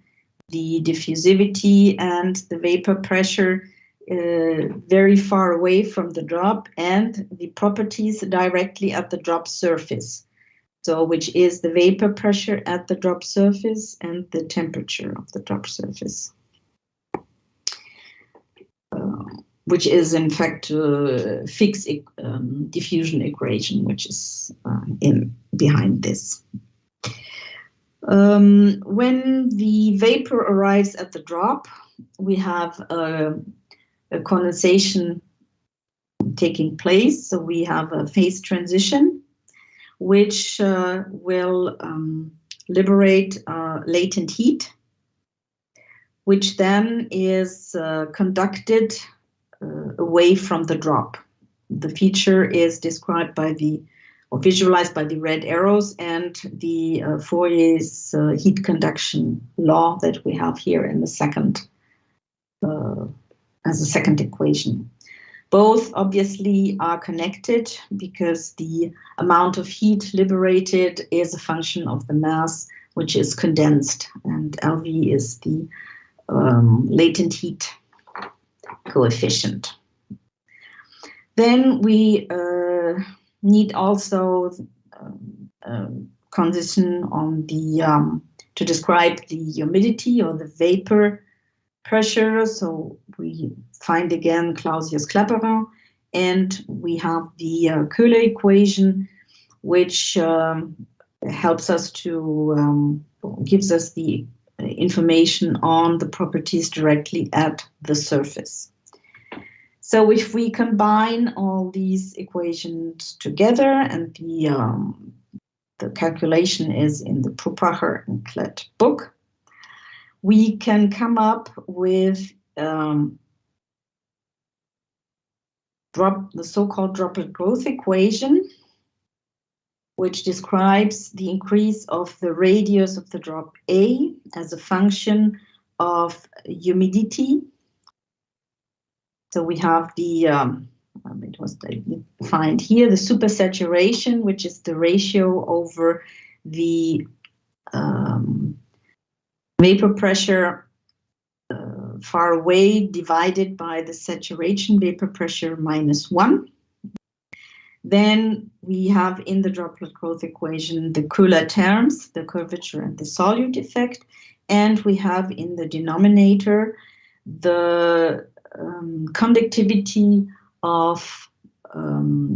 [SPEAKER 5] the diffusivity and the vapor pressure very far away from the drop and the properties directly at the drop surface. So which is the vapor pressure at the drop surface and the temperature of the drop surface. Which is in fact Fick's diffusion equation, which is behind this. When the vapor arrives at the drop, we have a condensation taking place. So we have a phase transition, which will liberate latent heat, which then is conducted away from the drop. The feature is described by or visualized by the red arrows and the Fourier's heat conduction law that we have here in the second, as a second equation. Both obviously are connected because the amount of heat liberated is a function of the mass, which is condensed, and LV is the latent heat coefficient. Then we need also condition on the to describe the humidity or the vapor pressure. So we find again Clausius-Clapeyron, and we have the Köhler equation, which helps us to gives us the information on the properties directly at the surface. So if we combine all these equations together, and the calculation is in the Prof and Klett book, we can come up with the so-called droplet growth equation, which describes the increase of the radius of the drop A as a function of humidity. So we have the, it was defined here, the supersaturation, which is the ratio over the vapor pressure far away divided by the saturation vapor pressure -1. Then we have in the droplet growth equation the Köhler terms, the curvature and the solute effect, and we have in the denominator the conductivity of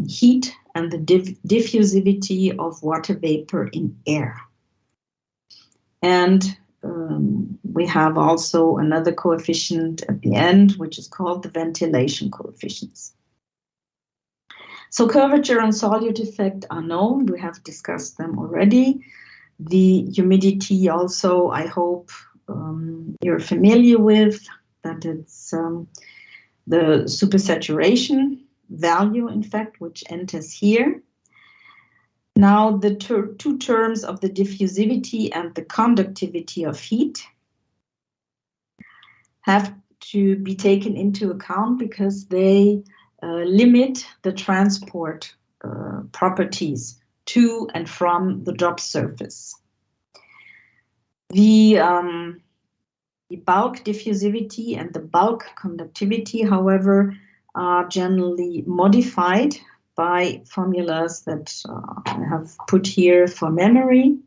[SPEAKER 5] heat and the diffusivity of water vapor in air. And we have also another coefficient at the end, which is called the ventilation coefficients. So curvature and solute effect are known. We have discussed them already. The humidity also, I hope you're familiar with, that it's the supersaturation value, in fact, which enters here. Now, the two terms of the diffusivity and the conductivity of heat have to be taken into account because they limit the transport properties to and from the drop surface. The bulk diffusivity and the bulk conductivity, however, are generally modified by formulas that I have put here for memory.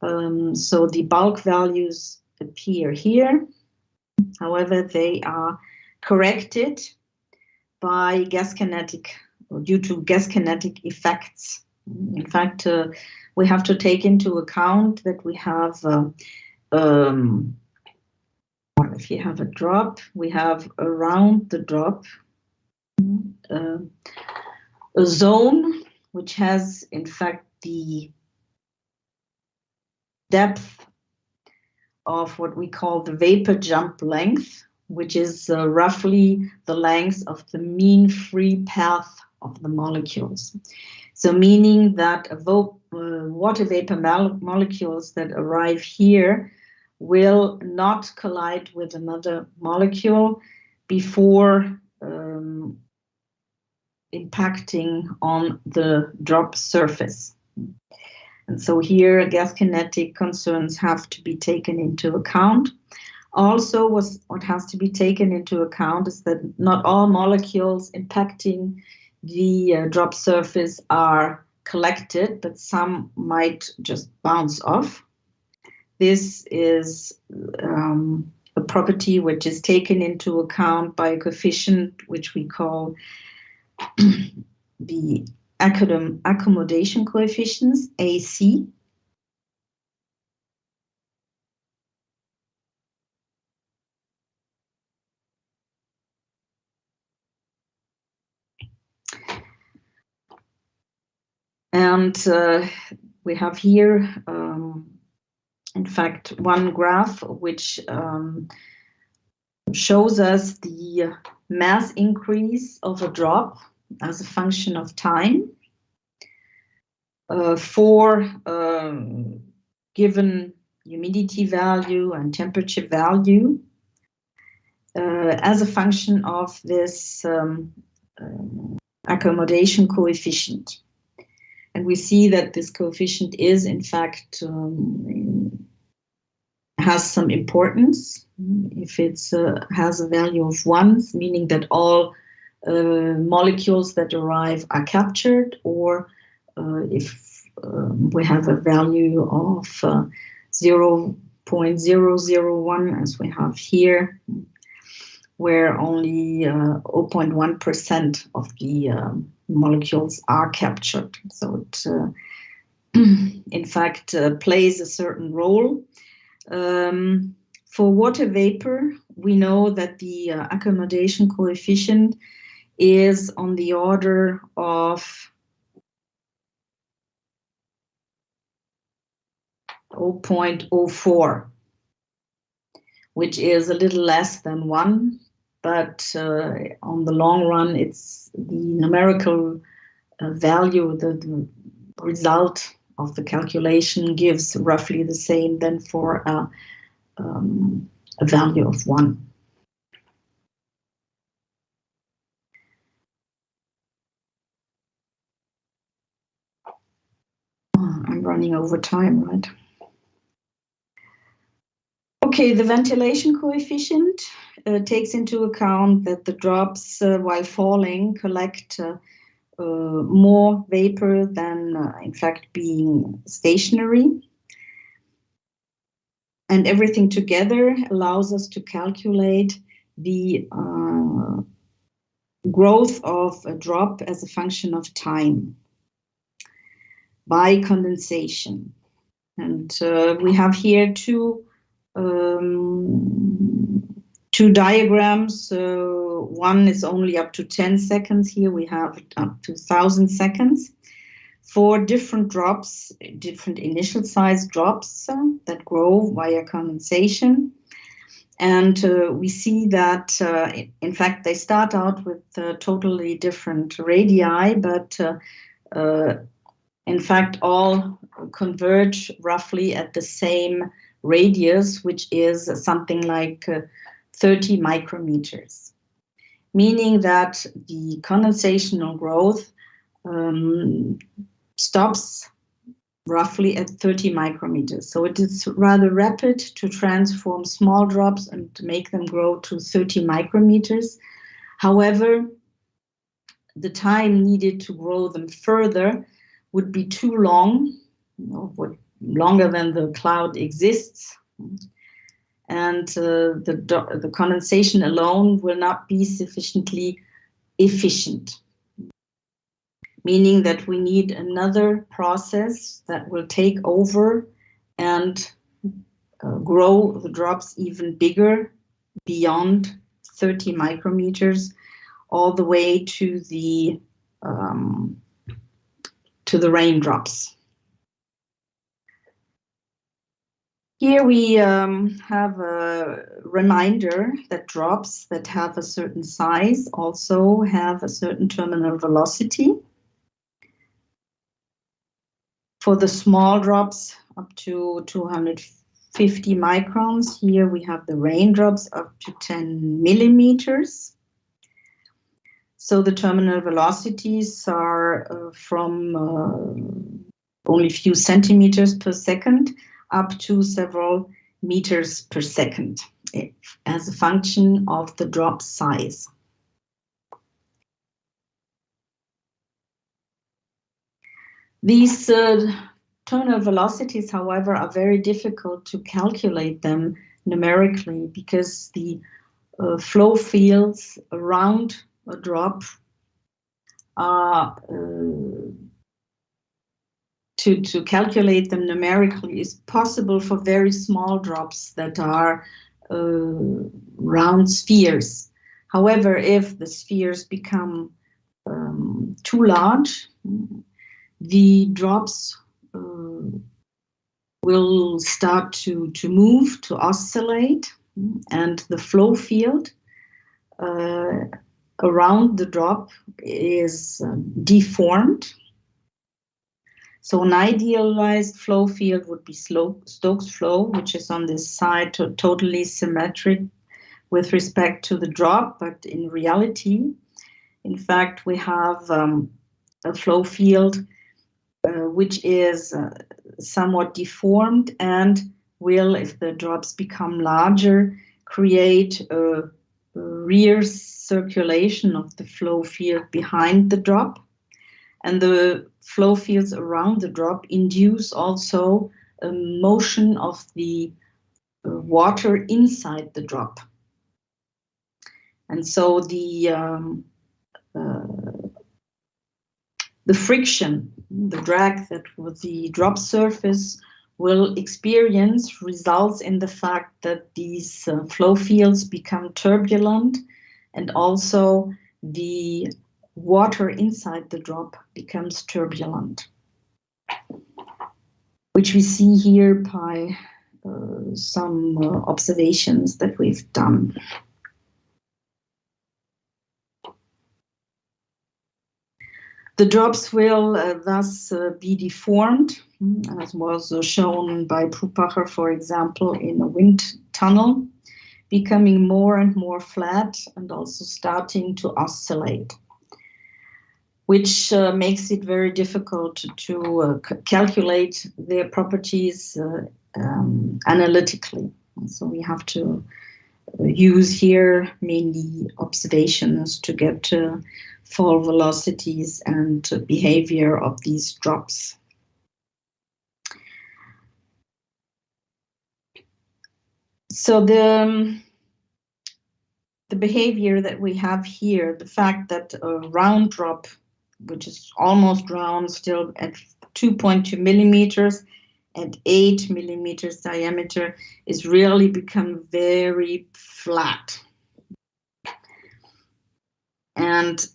[SPEAKER 5] So the bulk values appear here. However, they are corrected by gas kinetic, or due to gas kinetic effects. In fact, we have to take into account that we have, if you have a drop, we have around the drop a zone which has, in fact, the depth of what we call the vapor jump length, which is roughly the length of the mean free path of the molecules. So meaning that water vapor molecules that arrive here will not collide with another molecule before impacting on the drop surface. And so here gas kinetic concerns have to be taken into account. Also, what has to be taken into account is that not all molecules impacting the drop surface are collected, but some might just bounce off. This is a property which is taken into account by a coefficient which we call the accommodation coefficients, AC. And we have here, in fact, one graph which shows us the mass increase of a drop as a function of time for given humidity value and temperature value as a function of this accommodation coefficient. And we see that this coefficient is, in fact, has some importance. If it has a value of 1, meaning that all molecules that arrive are captured, or if we have a value of 0.001, as we have here, where only 0.1% of the molecules are captured. So it, in fact, plays a certain role. For water vapor, we know that the accommodation coefficient is on the order of 0.04, which is a little less than 1, but on the long run, it's the numerical value, the result of the calculation gives roughly the same than for a value of 1. I'm running over time, right? Okay, the ventilation coefficient takes into account that the drops, while falling, collect more vapor than, in fact, being stationary. And everything together allows us to calculate the growth of a drop as a function of time by condensation. And we have here two diagrams. One is only up to 10 seconds. Here we have up to 1,000 seconds for different drops, different initial size drops that grow via condensation. And we see that, in fact, they start out with totally different radii, but in fact, all converge roughly at the same radius, which is something like 30 micrometers, meaning that the condensational growth stops roughly at 30 micrometers. So it is rather rapid to transform small drops and to make them grow to 30 micrometers. However, the time needed to grow them further would be too long, longer than the cloud exists. And the condensation alone will not be sufficiently efficient, meaning that we need another process that will take over and grow the drops even bigger, beyond 30 micrometers, all the way to the raindrops. Here we have a reminder that drops that have a certain size also have a certain terminal velocity. For the small drops up to 250 microns, here we have the raindrops up to 10 millimeters. So the terminal velocities are from only a few centimeters per second up to several meters per second as a function of the drop size. These terminal velocities, however, are very difficult to calculate them numerically because the flow fields around a drop are to calculate them numerically is possible for very small drops that are round spheres. However, if the spheres become too large, the drops will start to move, to oscillate, and the flow field around the drop is deformed. So an idealized flow field would be Stokes flow, which is on this side totally symmetric with respect to the drop, but in reality, in fact, we have a flow field which is somewhat deformed and will, if the drops become larger, create a rear circulation of the flow field behind the drop. And the flow fields around the drop induce also a motion of the water inside the drop. And so the friction, the drag that the drop surface will experience results in the fact that these flow fields become turbulent, and also the water inside the drop becomes turbulent, which we see here by some observations that we've done. The drops will thus be deformed, as was shown by Prof, for example, in a wind tunnel, becoming more and more flat and also starting to oscillate, which makes it very difficult to calculate their properties analytically. And so we have to use here mainly observations to get fall velocities and behavior of these drops. So the behavior that we have here, the fact that a round drop, which is almost round, still at 2.2 millimeters and 8 millimeters diameter, is really become very flat and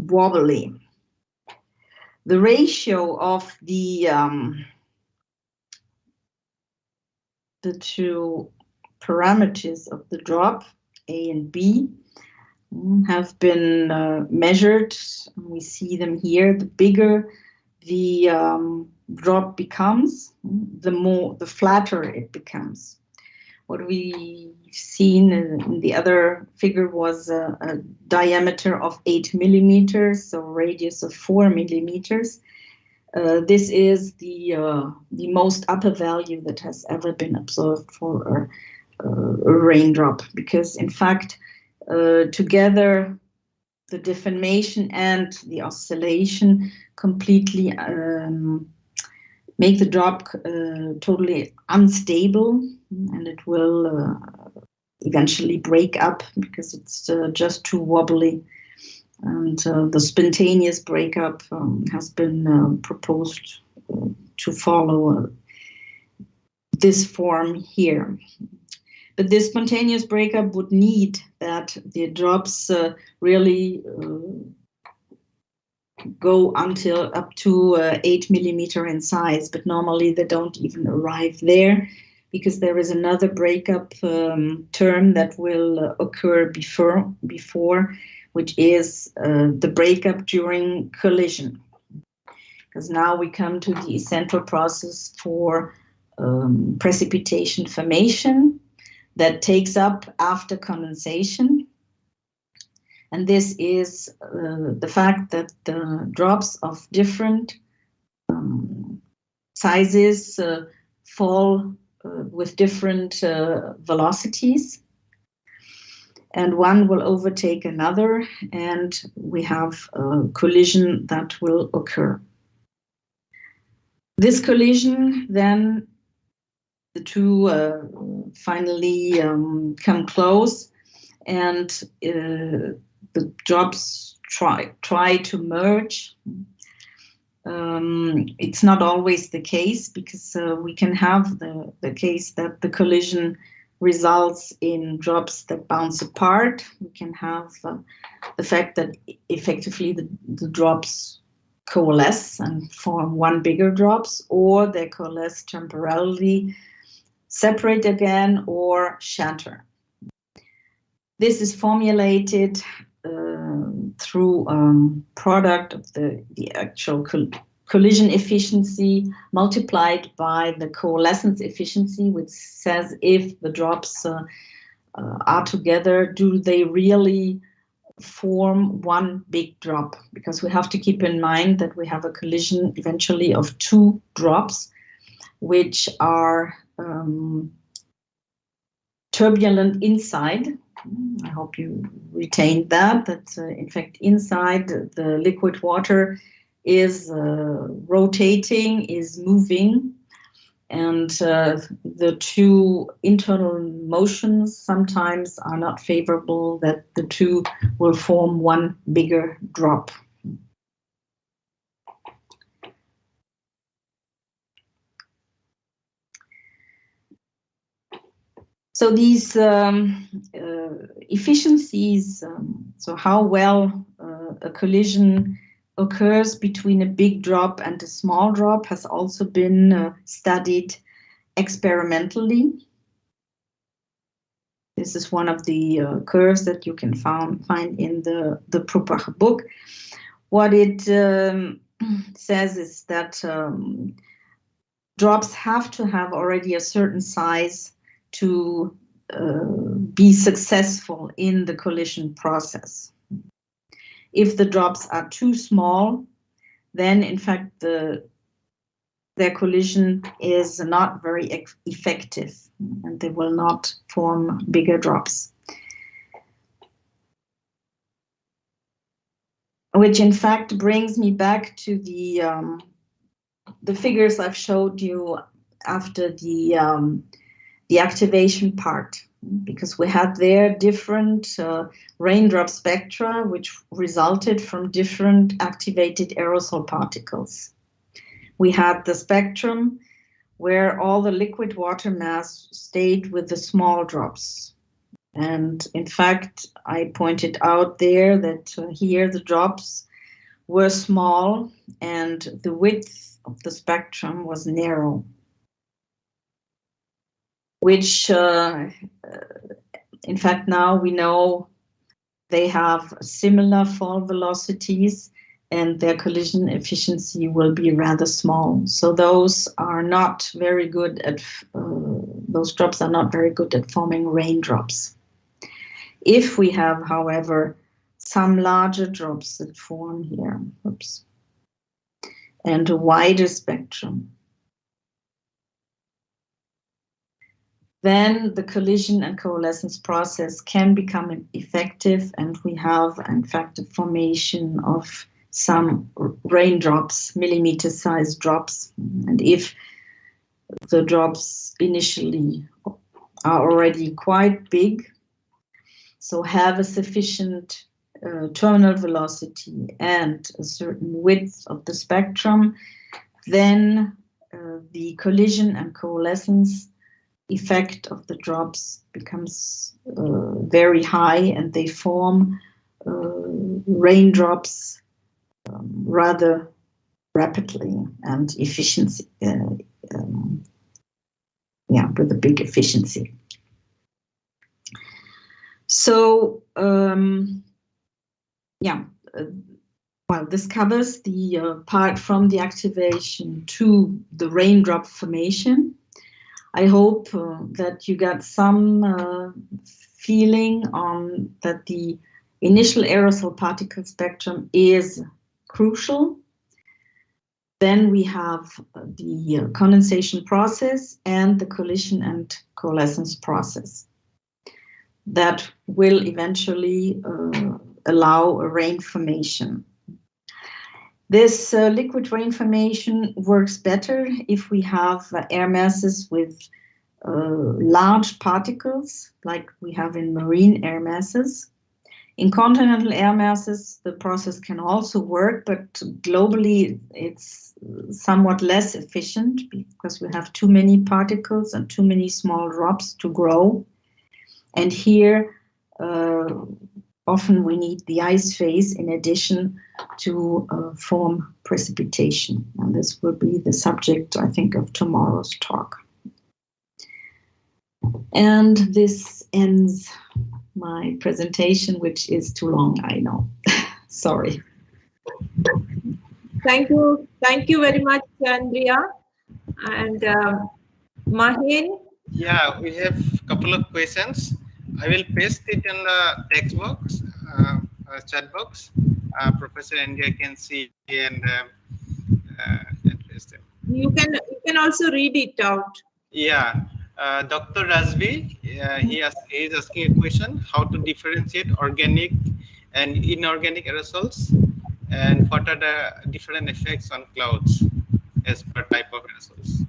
[SPEAKER 5] wobbly. The ratio of the two parameters of the drop, A and B, have been measured. We see them here. The bigger the drop becomes, the flatter it becomes. What we've seen in the other figure was a diameter of 8 millimeters, so radius of 4 millimeters. This is the most upper value that has ever been observed for a raindrop, because in fact, together the deformation and the oscillation completely make the drop totally unstable, and it will eventually break up because it's just too wobbly. And the spontaneous breakup has been proposed to follow this form here. But this spontaneous breakup would need that the drops really go until up to 8 millimeter in size, but normally they don't even arrive there, because there is another breakup term that will occur before, which is the breakup during collision. Because now we come to the essential process for precipitation formation that takes up after condensation. And this is the fact that the drops of different sizes fall with different velocities, and one will overtake another, and we have a collision that will occur. This collision, then the two finally come close, and the drops try to merge. It's not always the case, because we can have the case that the collision results in drops that bounce apart. We can have the fact that effectively the drops coalesce and form one bigger drops, or they coalesce temporarily, separate again, or shatter. This is formulated through product of the actual collision efficiency multiplied by the coalescence efficiency, which says if the drops are together, do they really form one big drop? Because we have to keep in mind that we have a collision eventually of two drops, which are turbulent inside. I hope you retained that in fact inside the liquid water is rotating, is moving, and the two internal motions sometimes are not favorable, that the two will form one bigger drop. So these efficiencies, so how well a collision occurs between a big drop and a small drop, has also been studied experimentally. This is one of the curves that you can find in the Prof book. What it says is that drops have to have already a certain size to be successful in the collision process. If the drops are too small, then in fact their collision is not very effective and they will not form bigger drops. Which in fact brings me back to the figures I've showed you after the activation part, because we had there different raindrop spectra which resulted from different activated aerosol particles. We had the spectrum where all the liquid water mass stayed with the small drops. And in fact, I pointed out there that here the drops were small and the width of the spectrum was narrow, which in fact now we know they have similar fall velocities and their collision efficiency will be rather small. So those are not very good at, those drops are not very good at forming raindrops. If we have, however, some larger drops that form here, oops, and a wider spectrum, then the collision and coalescence process can become effective, and we have, in fact, a formation of some raindrops, millimeter-sized drops. And if the drops initially are already quite big, so have a sufficient terminal velocity and a certain width of the spectrum, then the collision and coalescence effect of the drops becomes very high, and they form raindrops rather rapidly and efficiency, with a big efficiency. So, well, this covers the part from the activation to the raindrop formation. I hope that you got some feeling on that the initial aerosol particle spectrum is crucial. Then we have the condensation process and the collision and coalescence process that will eventually allow a rain formation. This liquid rain formation works better if we have air masses with large particles, like we have in marine air masses. In continental air masses, the process can also work, but globally it's somewhat less efficient because we have too many particles and too many small drops to grow. And here often we need the ice phase in addition to form precipitation. And this will be the subject, I think, of tomorrow's talk. And this ends my presentation, which is too long, I know. Sorry.
[SPEAKER 4] Thank you very much, Andrea. And Mahin?
[SPEAKER 6] Yeah, we have a couple of questions. I will paste it in the text box, chat box. Professor Andrea can see and paste it.
[SPEAKER 4] You can also read it out.
[SPEAKER 6] Yeah, Dr. Razvi, he is asking a question: how to differentiate organic and inorganic aerosols, and what are the different effects on clouds as per type of aerosols?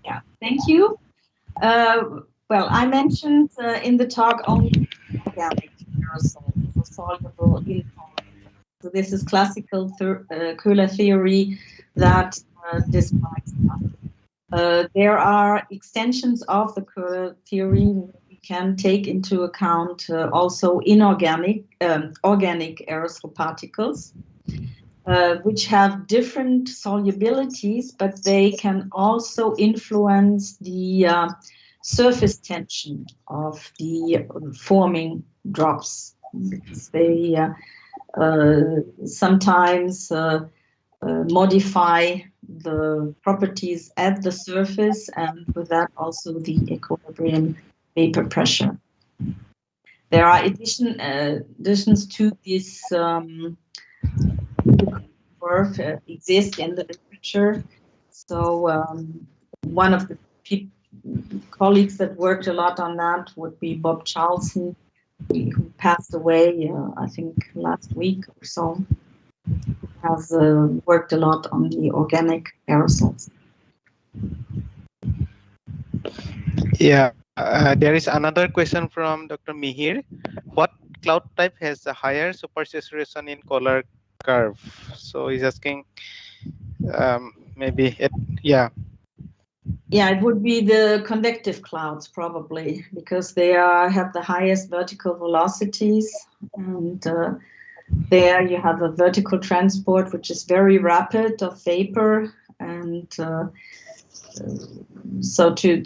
[SPEAKER 5] Yeah, thank you. Well, I mentioned in the talk only organic aerosols, soluble in solid. So this is classical Köhler theory that describes that. There are extensions of the Köhler theory we can take into account also inorganic, organic aerosol particles, which have different solubilities, but they can also influence the surface tension of the forming drops. Because they sometimes modify the properties at the surface, and with that also the equilibrium vapor pressure. There are additions to this work exist in the literature. So one of the colleagues that worked a lot on that would be Bob Charlson, who passed away, I think, last week or so. Has worked a lot on the organic aerosols.
[SPEAKER 6] Yeah, there is another question from Dr. Mihir. What cloud type has a higher supersaturation in Kohler curve? So he's asking maybe it, yeah.
[SPEAKER 5] Yeah, it would be the convective clouds probably, because they have the highest vertical velocities, and there you have a vertical transport which is very rapid of vapor, and so the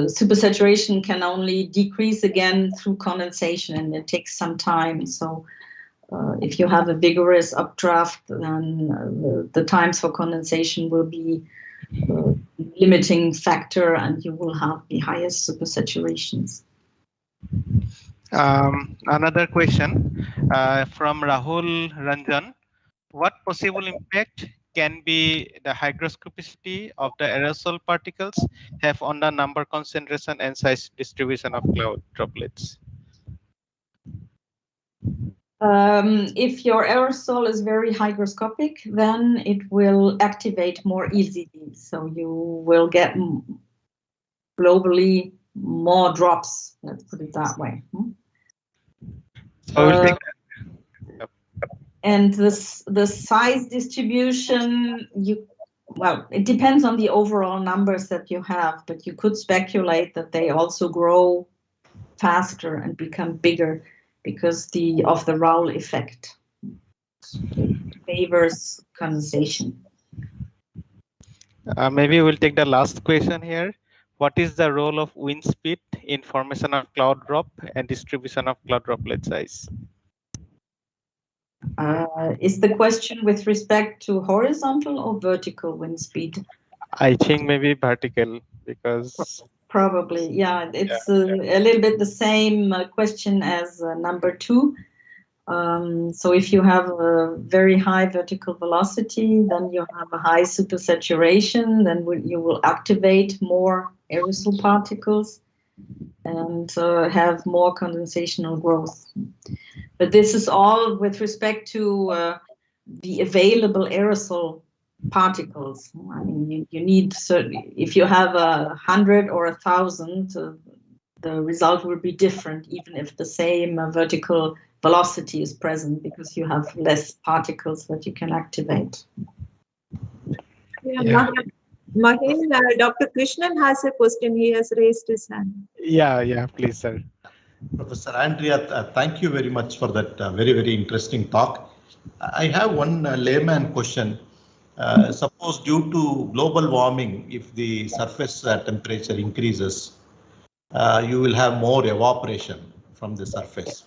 [SPEAKER 5] supersaturation can only decrease again through condensation, and it takes some time. So if you have a vigorous updraft, then the times for condensation will be limiting factor, and you will have the highest supersaturations.
[SPEAKER 6] Another question from Rahul Ranjan. What possible impact can be the hygroscopicity of the aerosol particles have on the number, concentration, and size distribution of cloud droplets?
[SPEAKER 5] If your aerosol is very hygroscopic, then it will activate more easily. So you will get globally more drops, let's put it that way.
[SPEAKER 6] So we'll take
[SPEAKER 5] and the size distribution, well, it depends on the overall numbers that you have, but you could speculate that they also grow faster and become bigger because of the Raoul effect. It favors condensation.
[SPEAKER 6] Maybe we'll take the last question here. What is the role of wind speed in formation of cloud drop and distribution of cloud droplet size?
[SPEAKER 5] Is the question with respect to horizontal or vertical wind speed?
[SPEAKER 6] I think maybe vertical, because
[SPEAKER 5] probably, yeah, it's a little bit the same question as number 2. So if you have a very high vertical velocity, then you have a high supersaturation, then you will activate more aerosol particles and have more condensational growth. But this is all with respect to the available aerosol particles. I mean, you need certainly, if you have 100 or 1,000, the result will be different, even if the same vertical velocity is present, because you have less particles that you can activate.
[SPEAKER 4] Yeah. Mahin, Dr. Krishnan has a question. He has raised his hand.
[SPEAKER 6] Yeah, please, sir.
[SPEAKER 3] Professor Andrea, thank you very much for that very, very interesting talk. I have one layman question. Suppose due to global warming, if the surface temperature increases, you will have more evaporation from the surface.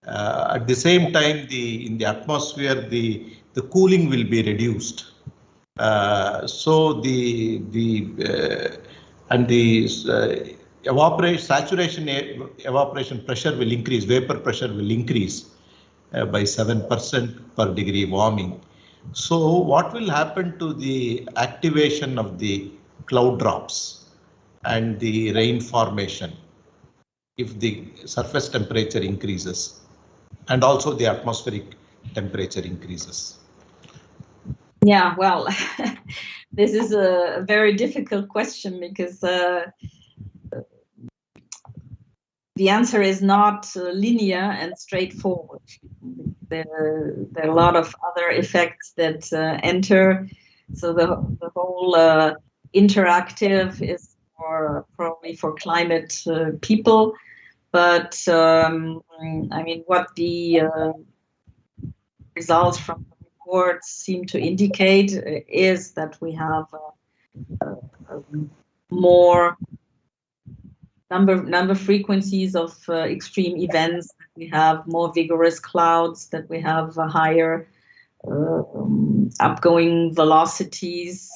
[SPEAKER 3] At the same time, in the atmosphere, the cooling will be reduced. So saturation evaporation pressure will increase, vapor pressure will increase by 7% per degree warming. So what will happen to the activation of the cloud drops and the rain formation if the surface temperature increases and also the atmospheric temperature increases?
[SPEAKER 5] Yeah, well, this is a very difficult question because the answer is not linear and straightforward. There are a lot of other effects that enter. So the whole interactive is probably for climate people. But I mean, what the results from the reports seem to indicate is that we have more number frequencies of extreme events, that we have more vigorous clouds, that we have higher upgoing velocities,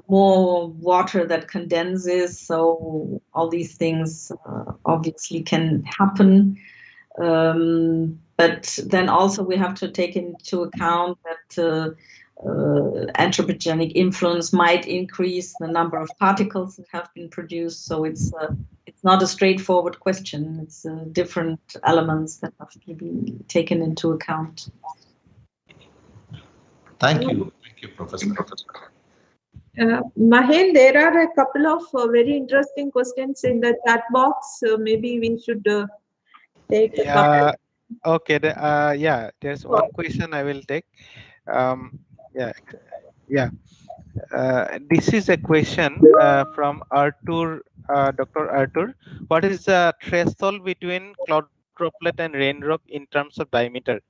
[SPEAKER 5] more water that condenses. So all these things obviously can happen. But then also we have to take into account that anthropogenic influence might increase the number of particles that have been produced. So it's not a straightforward question. It's different elements that have to be taken into account.
[SPEAKER 3] Thank you, Professor.
[SPEAKER 4] Mahen, there are a couple of very interesting questions in the chat box. Maybe we should take a couple.
[SPEAKER 6] Okay. Yeah, there's one question I will take. This is a question from Artur, Dr. Artur. What is the threshold between cloud droplet and raindrop in terms of diameter?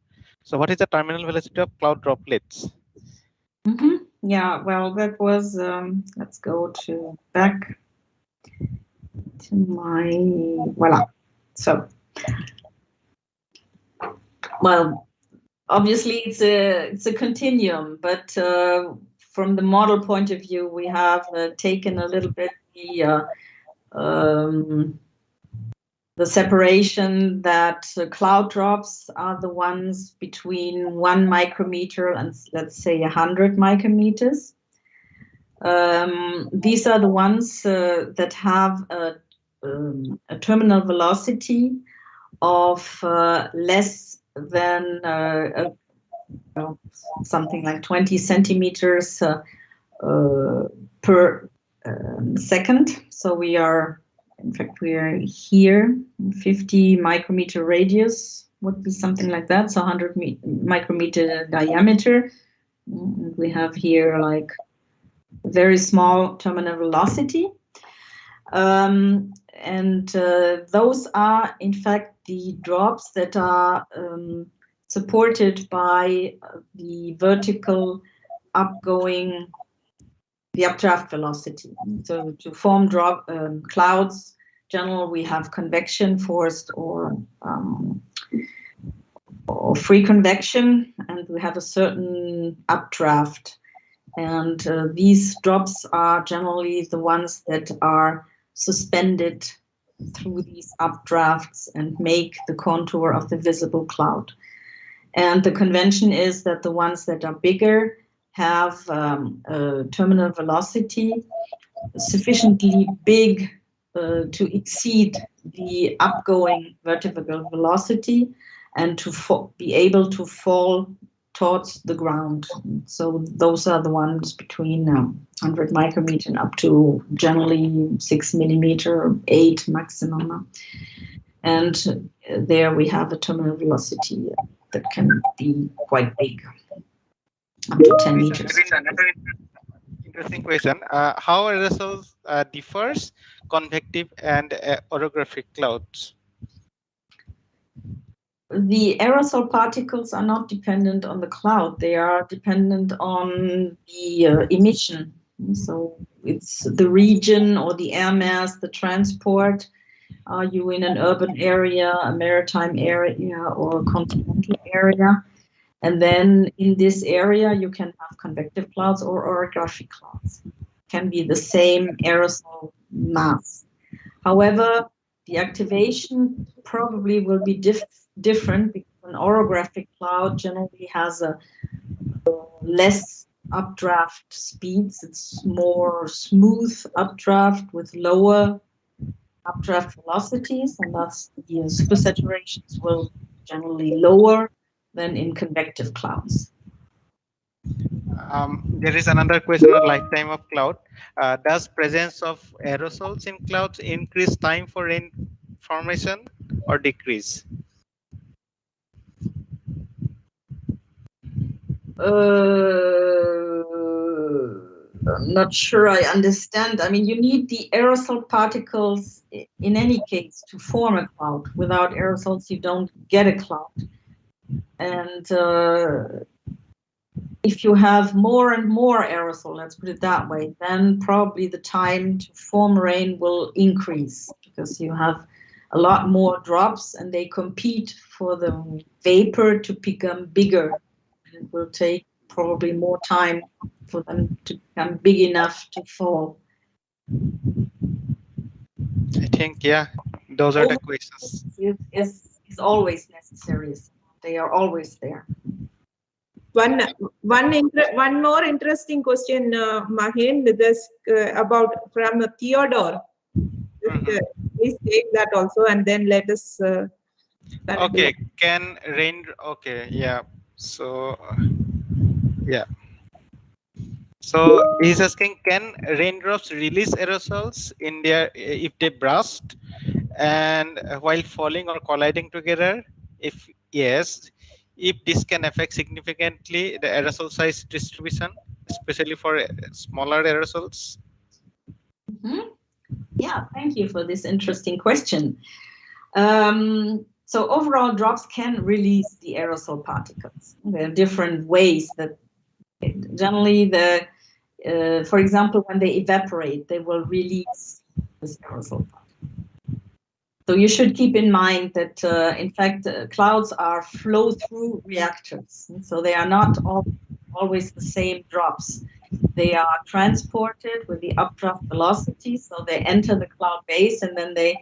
[SPEAKER 6] So what is the terminal velocity of cloud droplets?
[SPEAKER 5] Yeah, well, that was, let's go back to my, voila. So, well, obviously it's a continuum, but from the model point of view, we have taken a little bit the separation that cloud drops are the ones between 1 micrometer and let's say 100 micrometers. These are the ones that have a terminal velocity of less than something like 20 centimeters per second. So we are, in fact, we are here, 50 micrometer radius would be something like that. So 100 micrometer diameter. We have here like very small terminal velocity. And those are, in fact, the drops that are supported by the vertical upgoing, the updraft velocity. So to form clouds, generally we have convection forced or free convection, and we have a certain updraft. And these drops are generally the ones that are suspended through these updrafts and make the contour of the visible cloud. And the convention is that the ones that are bigger have a terminal velocity sufficiently big to exceed the upgoing vertical velocity and to be able to fall towards the ground. So those are the ones between 100 micrometer and up to generally 6 millimeter, 8 maximum. And there we have a terminal velocity that can be quite big, up to 10 meters.
[SPEAKER 6] interesting question. How aerosols differs convective and orographic clouds?
[SPEAKER 5] The aerosol particles are not dependent on the cloud. They are dependent on the emission. So it's the region or the air mass, the transport. Are you in an urban area, a maritime area, or a continental area? And then in this area, you can have convective clouds or orographic clouds. It can be the same aerosol mass. However, the activation probably will be different because an orographic cloud generally has a less updraft speeds. It's more smooth updraft with lower updraft velocities, and thus the supersaturations will generally lower than in convective clouds.
[SPEAKER 6] There is another question on lifetime of cloud. Does presence of aerosols in clouds increase time for rain formation or decrease?
[SPEAKER 5] I'm not sure I understand. I mean, you need the aerosol particles in any case to form a cloud. Without aerosols, you don't get a cloud. And if you have more and more aerosol, let's put it that way, then probably the time to form rain will increase because you have a lot more drops and they compete for the vapor to become bigger. It will take probably more time for them to become big enough to fall.
[SPEAKER 6] I think, yeah, those are the questions.
[SPEAKER 5] Is always necessary. They are always there.
[SPEAKER 4] One more interesting question, Mahin, this about from Theodore. Please take that also, and then let us.
[SPEAKER 6] Okay, can rain? Okay, yeah. So, yeah. So he's asking, can raindrops release aerosols in their if they burst and while falling or colliding together? If yes, if this can affect significantly the aerosol size distribution, especially for smaller aerosols?
[SPEAKER 5] Yeah, thank you for this interesting question. So overall, drops can release the aerosol particles. There are different ways that generally for example, when they evaporate, they will release this aerosol particle. So you should keep in mind that, in fact, clouds are flow-through reactors. And so they are not always the same drops. They are transported with the updraft velocity. So they enter the cloud base and then they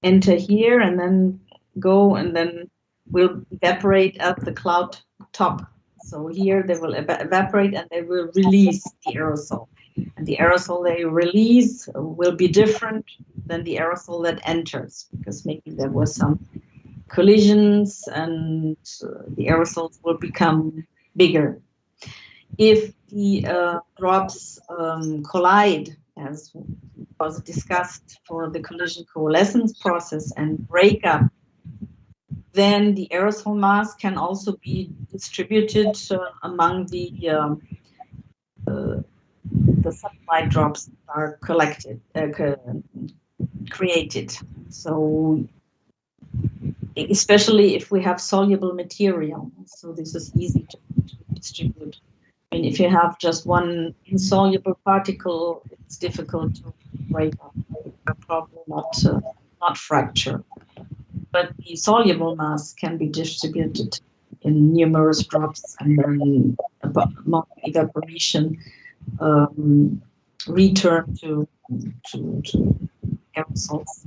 [SPEAKER 5] enter here and then go and then will evaporate at the cloud top. So here they will evaporate and they will release the aerosol. And the aerosol they release will be different than the aerosol that enters, because maybe there were some collisions and the aerosols will become bigger. If the drops collide, as was discussed for the collision coalescence process, and break up, then the aerosol mass can also be distributed among the satellite drops that are created. So especially if we have soluble material, so this is easy to distribute. I mean, if you have just one insoluble particle, it's difficult to break up. Probably not fracture. But the soluble mass can be distributed in numerous drops, and then among evaporation return to aerosols.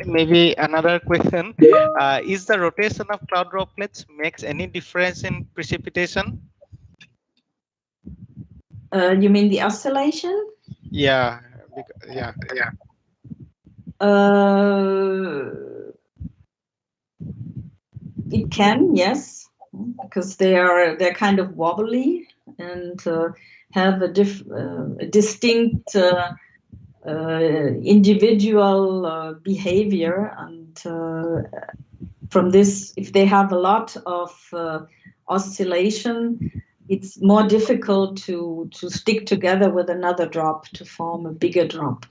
[SPEAKER 6] Maybe another question. Is the rotation of cloud droplets makes any difference in precipitation?
[SPEAKER 5] You mean the oscillation?
[SPEAKER 6] Yeah.
[SPEAKER 5] It can, yes, because they're kind of wobbly and have a distinct individual behavior, and from this, if they have a lot of oscillation, it's more difficult to stick together with another drop to form a bigger drop.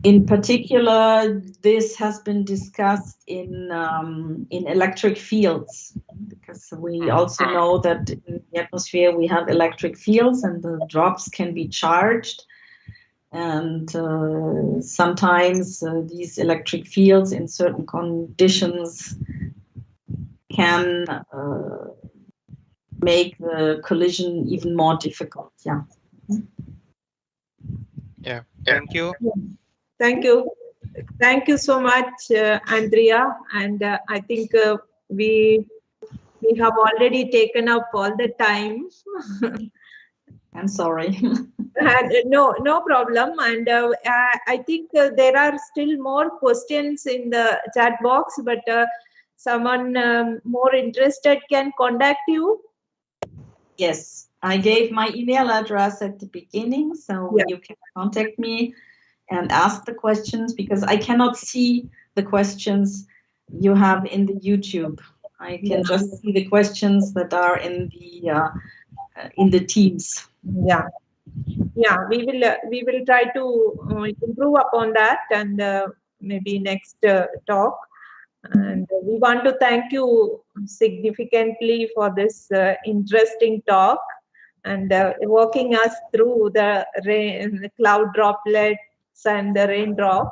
[SPEAKER 5] In particular, this has been discussed in electric fields, because we also know that in the atmosphere we have electric fields and the drops can be charged. And sometimes these electric fields in certain conditions can make the collision even more difficult. Yeah.
[SPEAKER 6] Yeah. Thank you.
[SPEAKER 4] Thank you. Thank you so much, Andrea. And I think we have already taken up all the time.
[SPEAKER 5] I'm sorry.
[SPEAKER 4] No problem. And I think there are still more questions in the chat box, but someone more interested can contact you.
[SPEAKER 5] Yes, I gave my email address at the beginning, so you can contact me and ask the questions, because I cannot see the questions you have in the YouTube. I can just see the questions that are in the Teams.
[SPEAKER 4] Yeah, we will try to improve upon that, and maybe next talk. And we want to thank you significantly for this interesting talk, and walking us through the cloud droplets and the raindrop.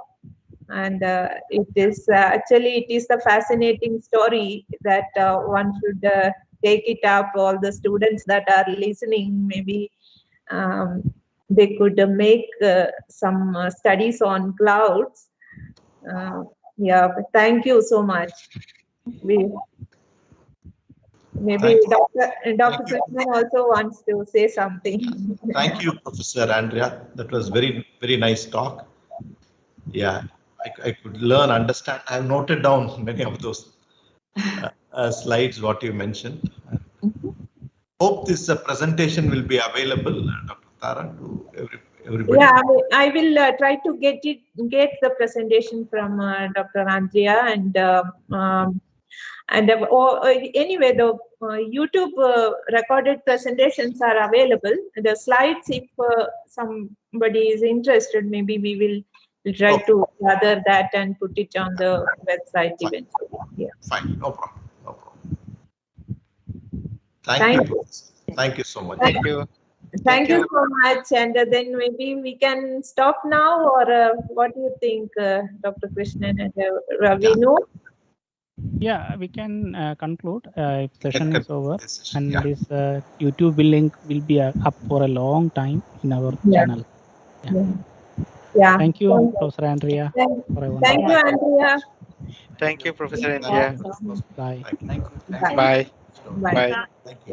[SPEAKER 4] And it is actually a fascinating story that one should take it up. All the students that are listening, maybe they could make some studies on clouds. But thank you so much. Maybe Dr. Krishnan also wants to say something.
[SPEAKER 3] Thank you, Professor Andrea. That was very nice talk. Yeah, I could learn, understand. I have noted down many of those slides, what you mentioned. Hope this presentation will be available, Dr. Tara, to everybody.
[SPEAKER 4] Yeah, I will try to get the presentation from Dr. Andrea, and anyway, the YouTube recorded presentations are available. The slides, if somebody is interested, maybe we will try to gather that and put it on the website eventually. Yeah.
[SPEAKER 3] Fine, no problem. Thank you. Thank you so much.
[SPEAKER 4] Thank you so much. And then maybe we can stop now, or what do you think, Dr. Krishnan and Ravinu?
[SPEAKER 1] Yeah, we can conclude if session is over, and this YouTube link will be up for a long time in our channel.
[SPEAKER 4] Yeah.
[SPEAKER 1] Thank you, Professor Andrea.
[SPEAKER 4] Thank you, Andrea.
[SPEAKER 6] Thank you, Professor Andrea.
[SPEAKER 1] Bye.
[SPEAKER 6] Bye. Bye.
[SPEAKER 3] Thank you.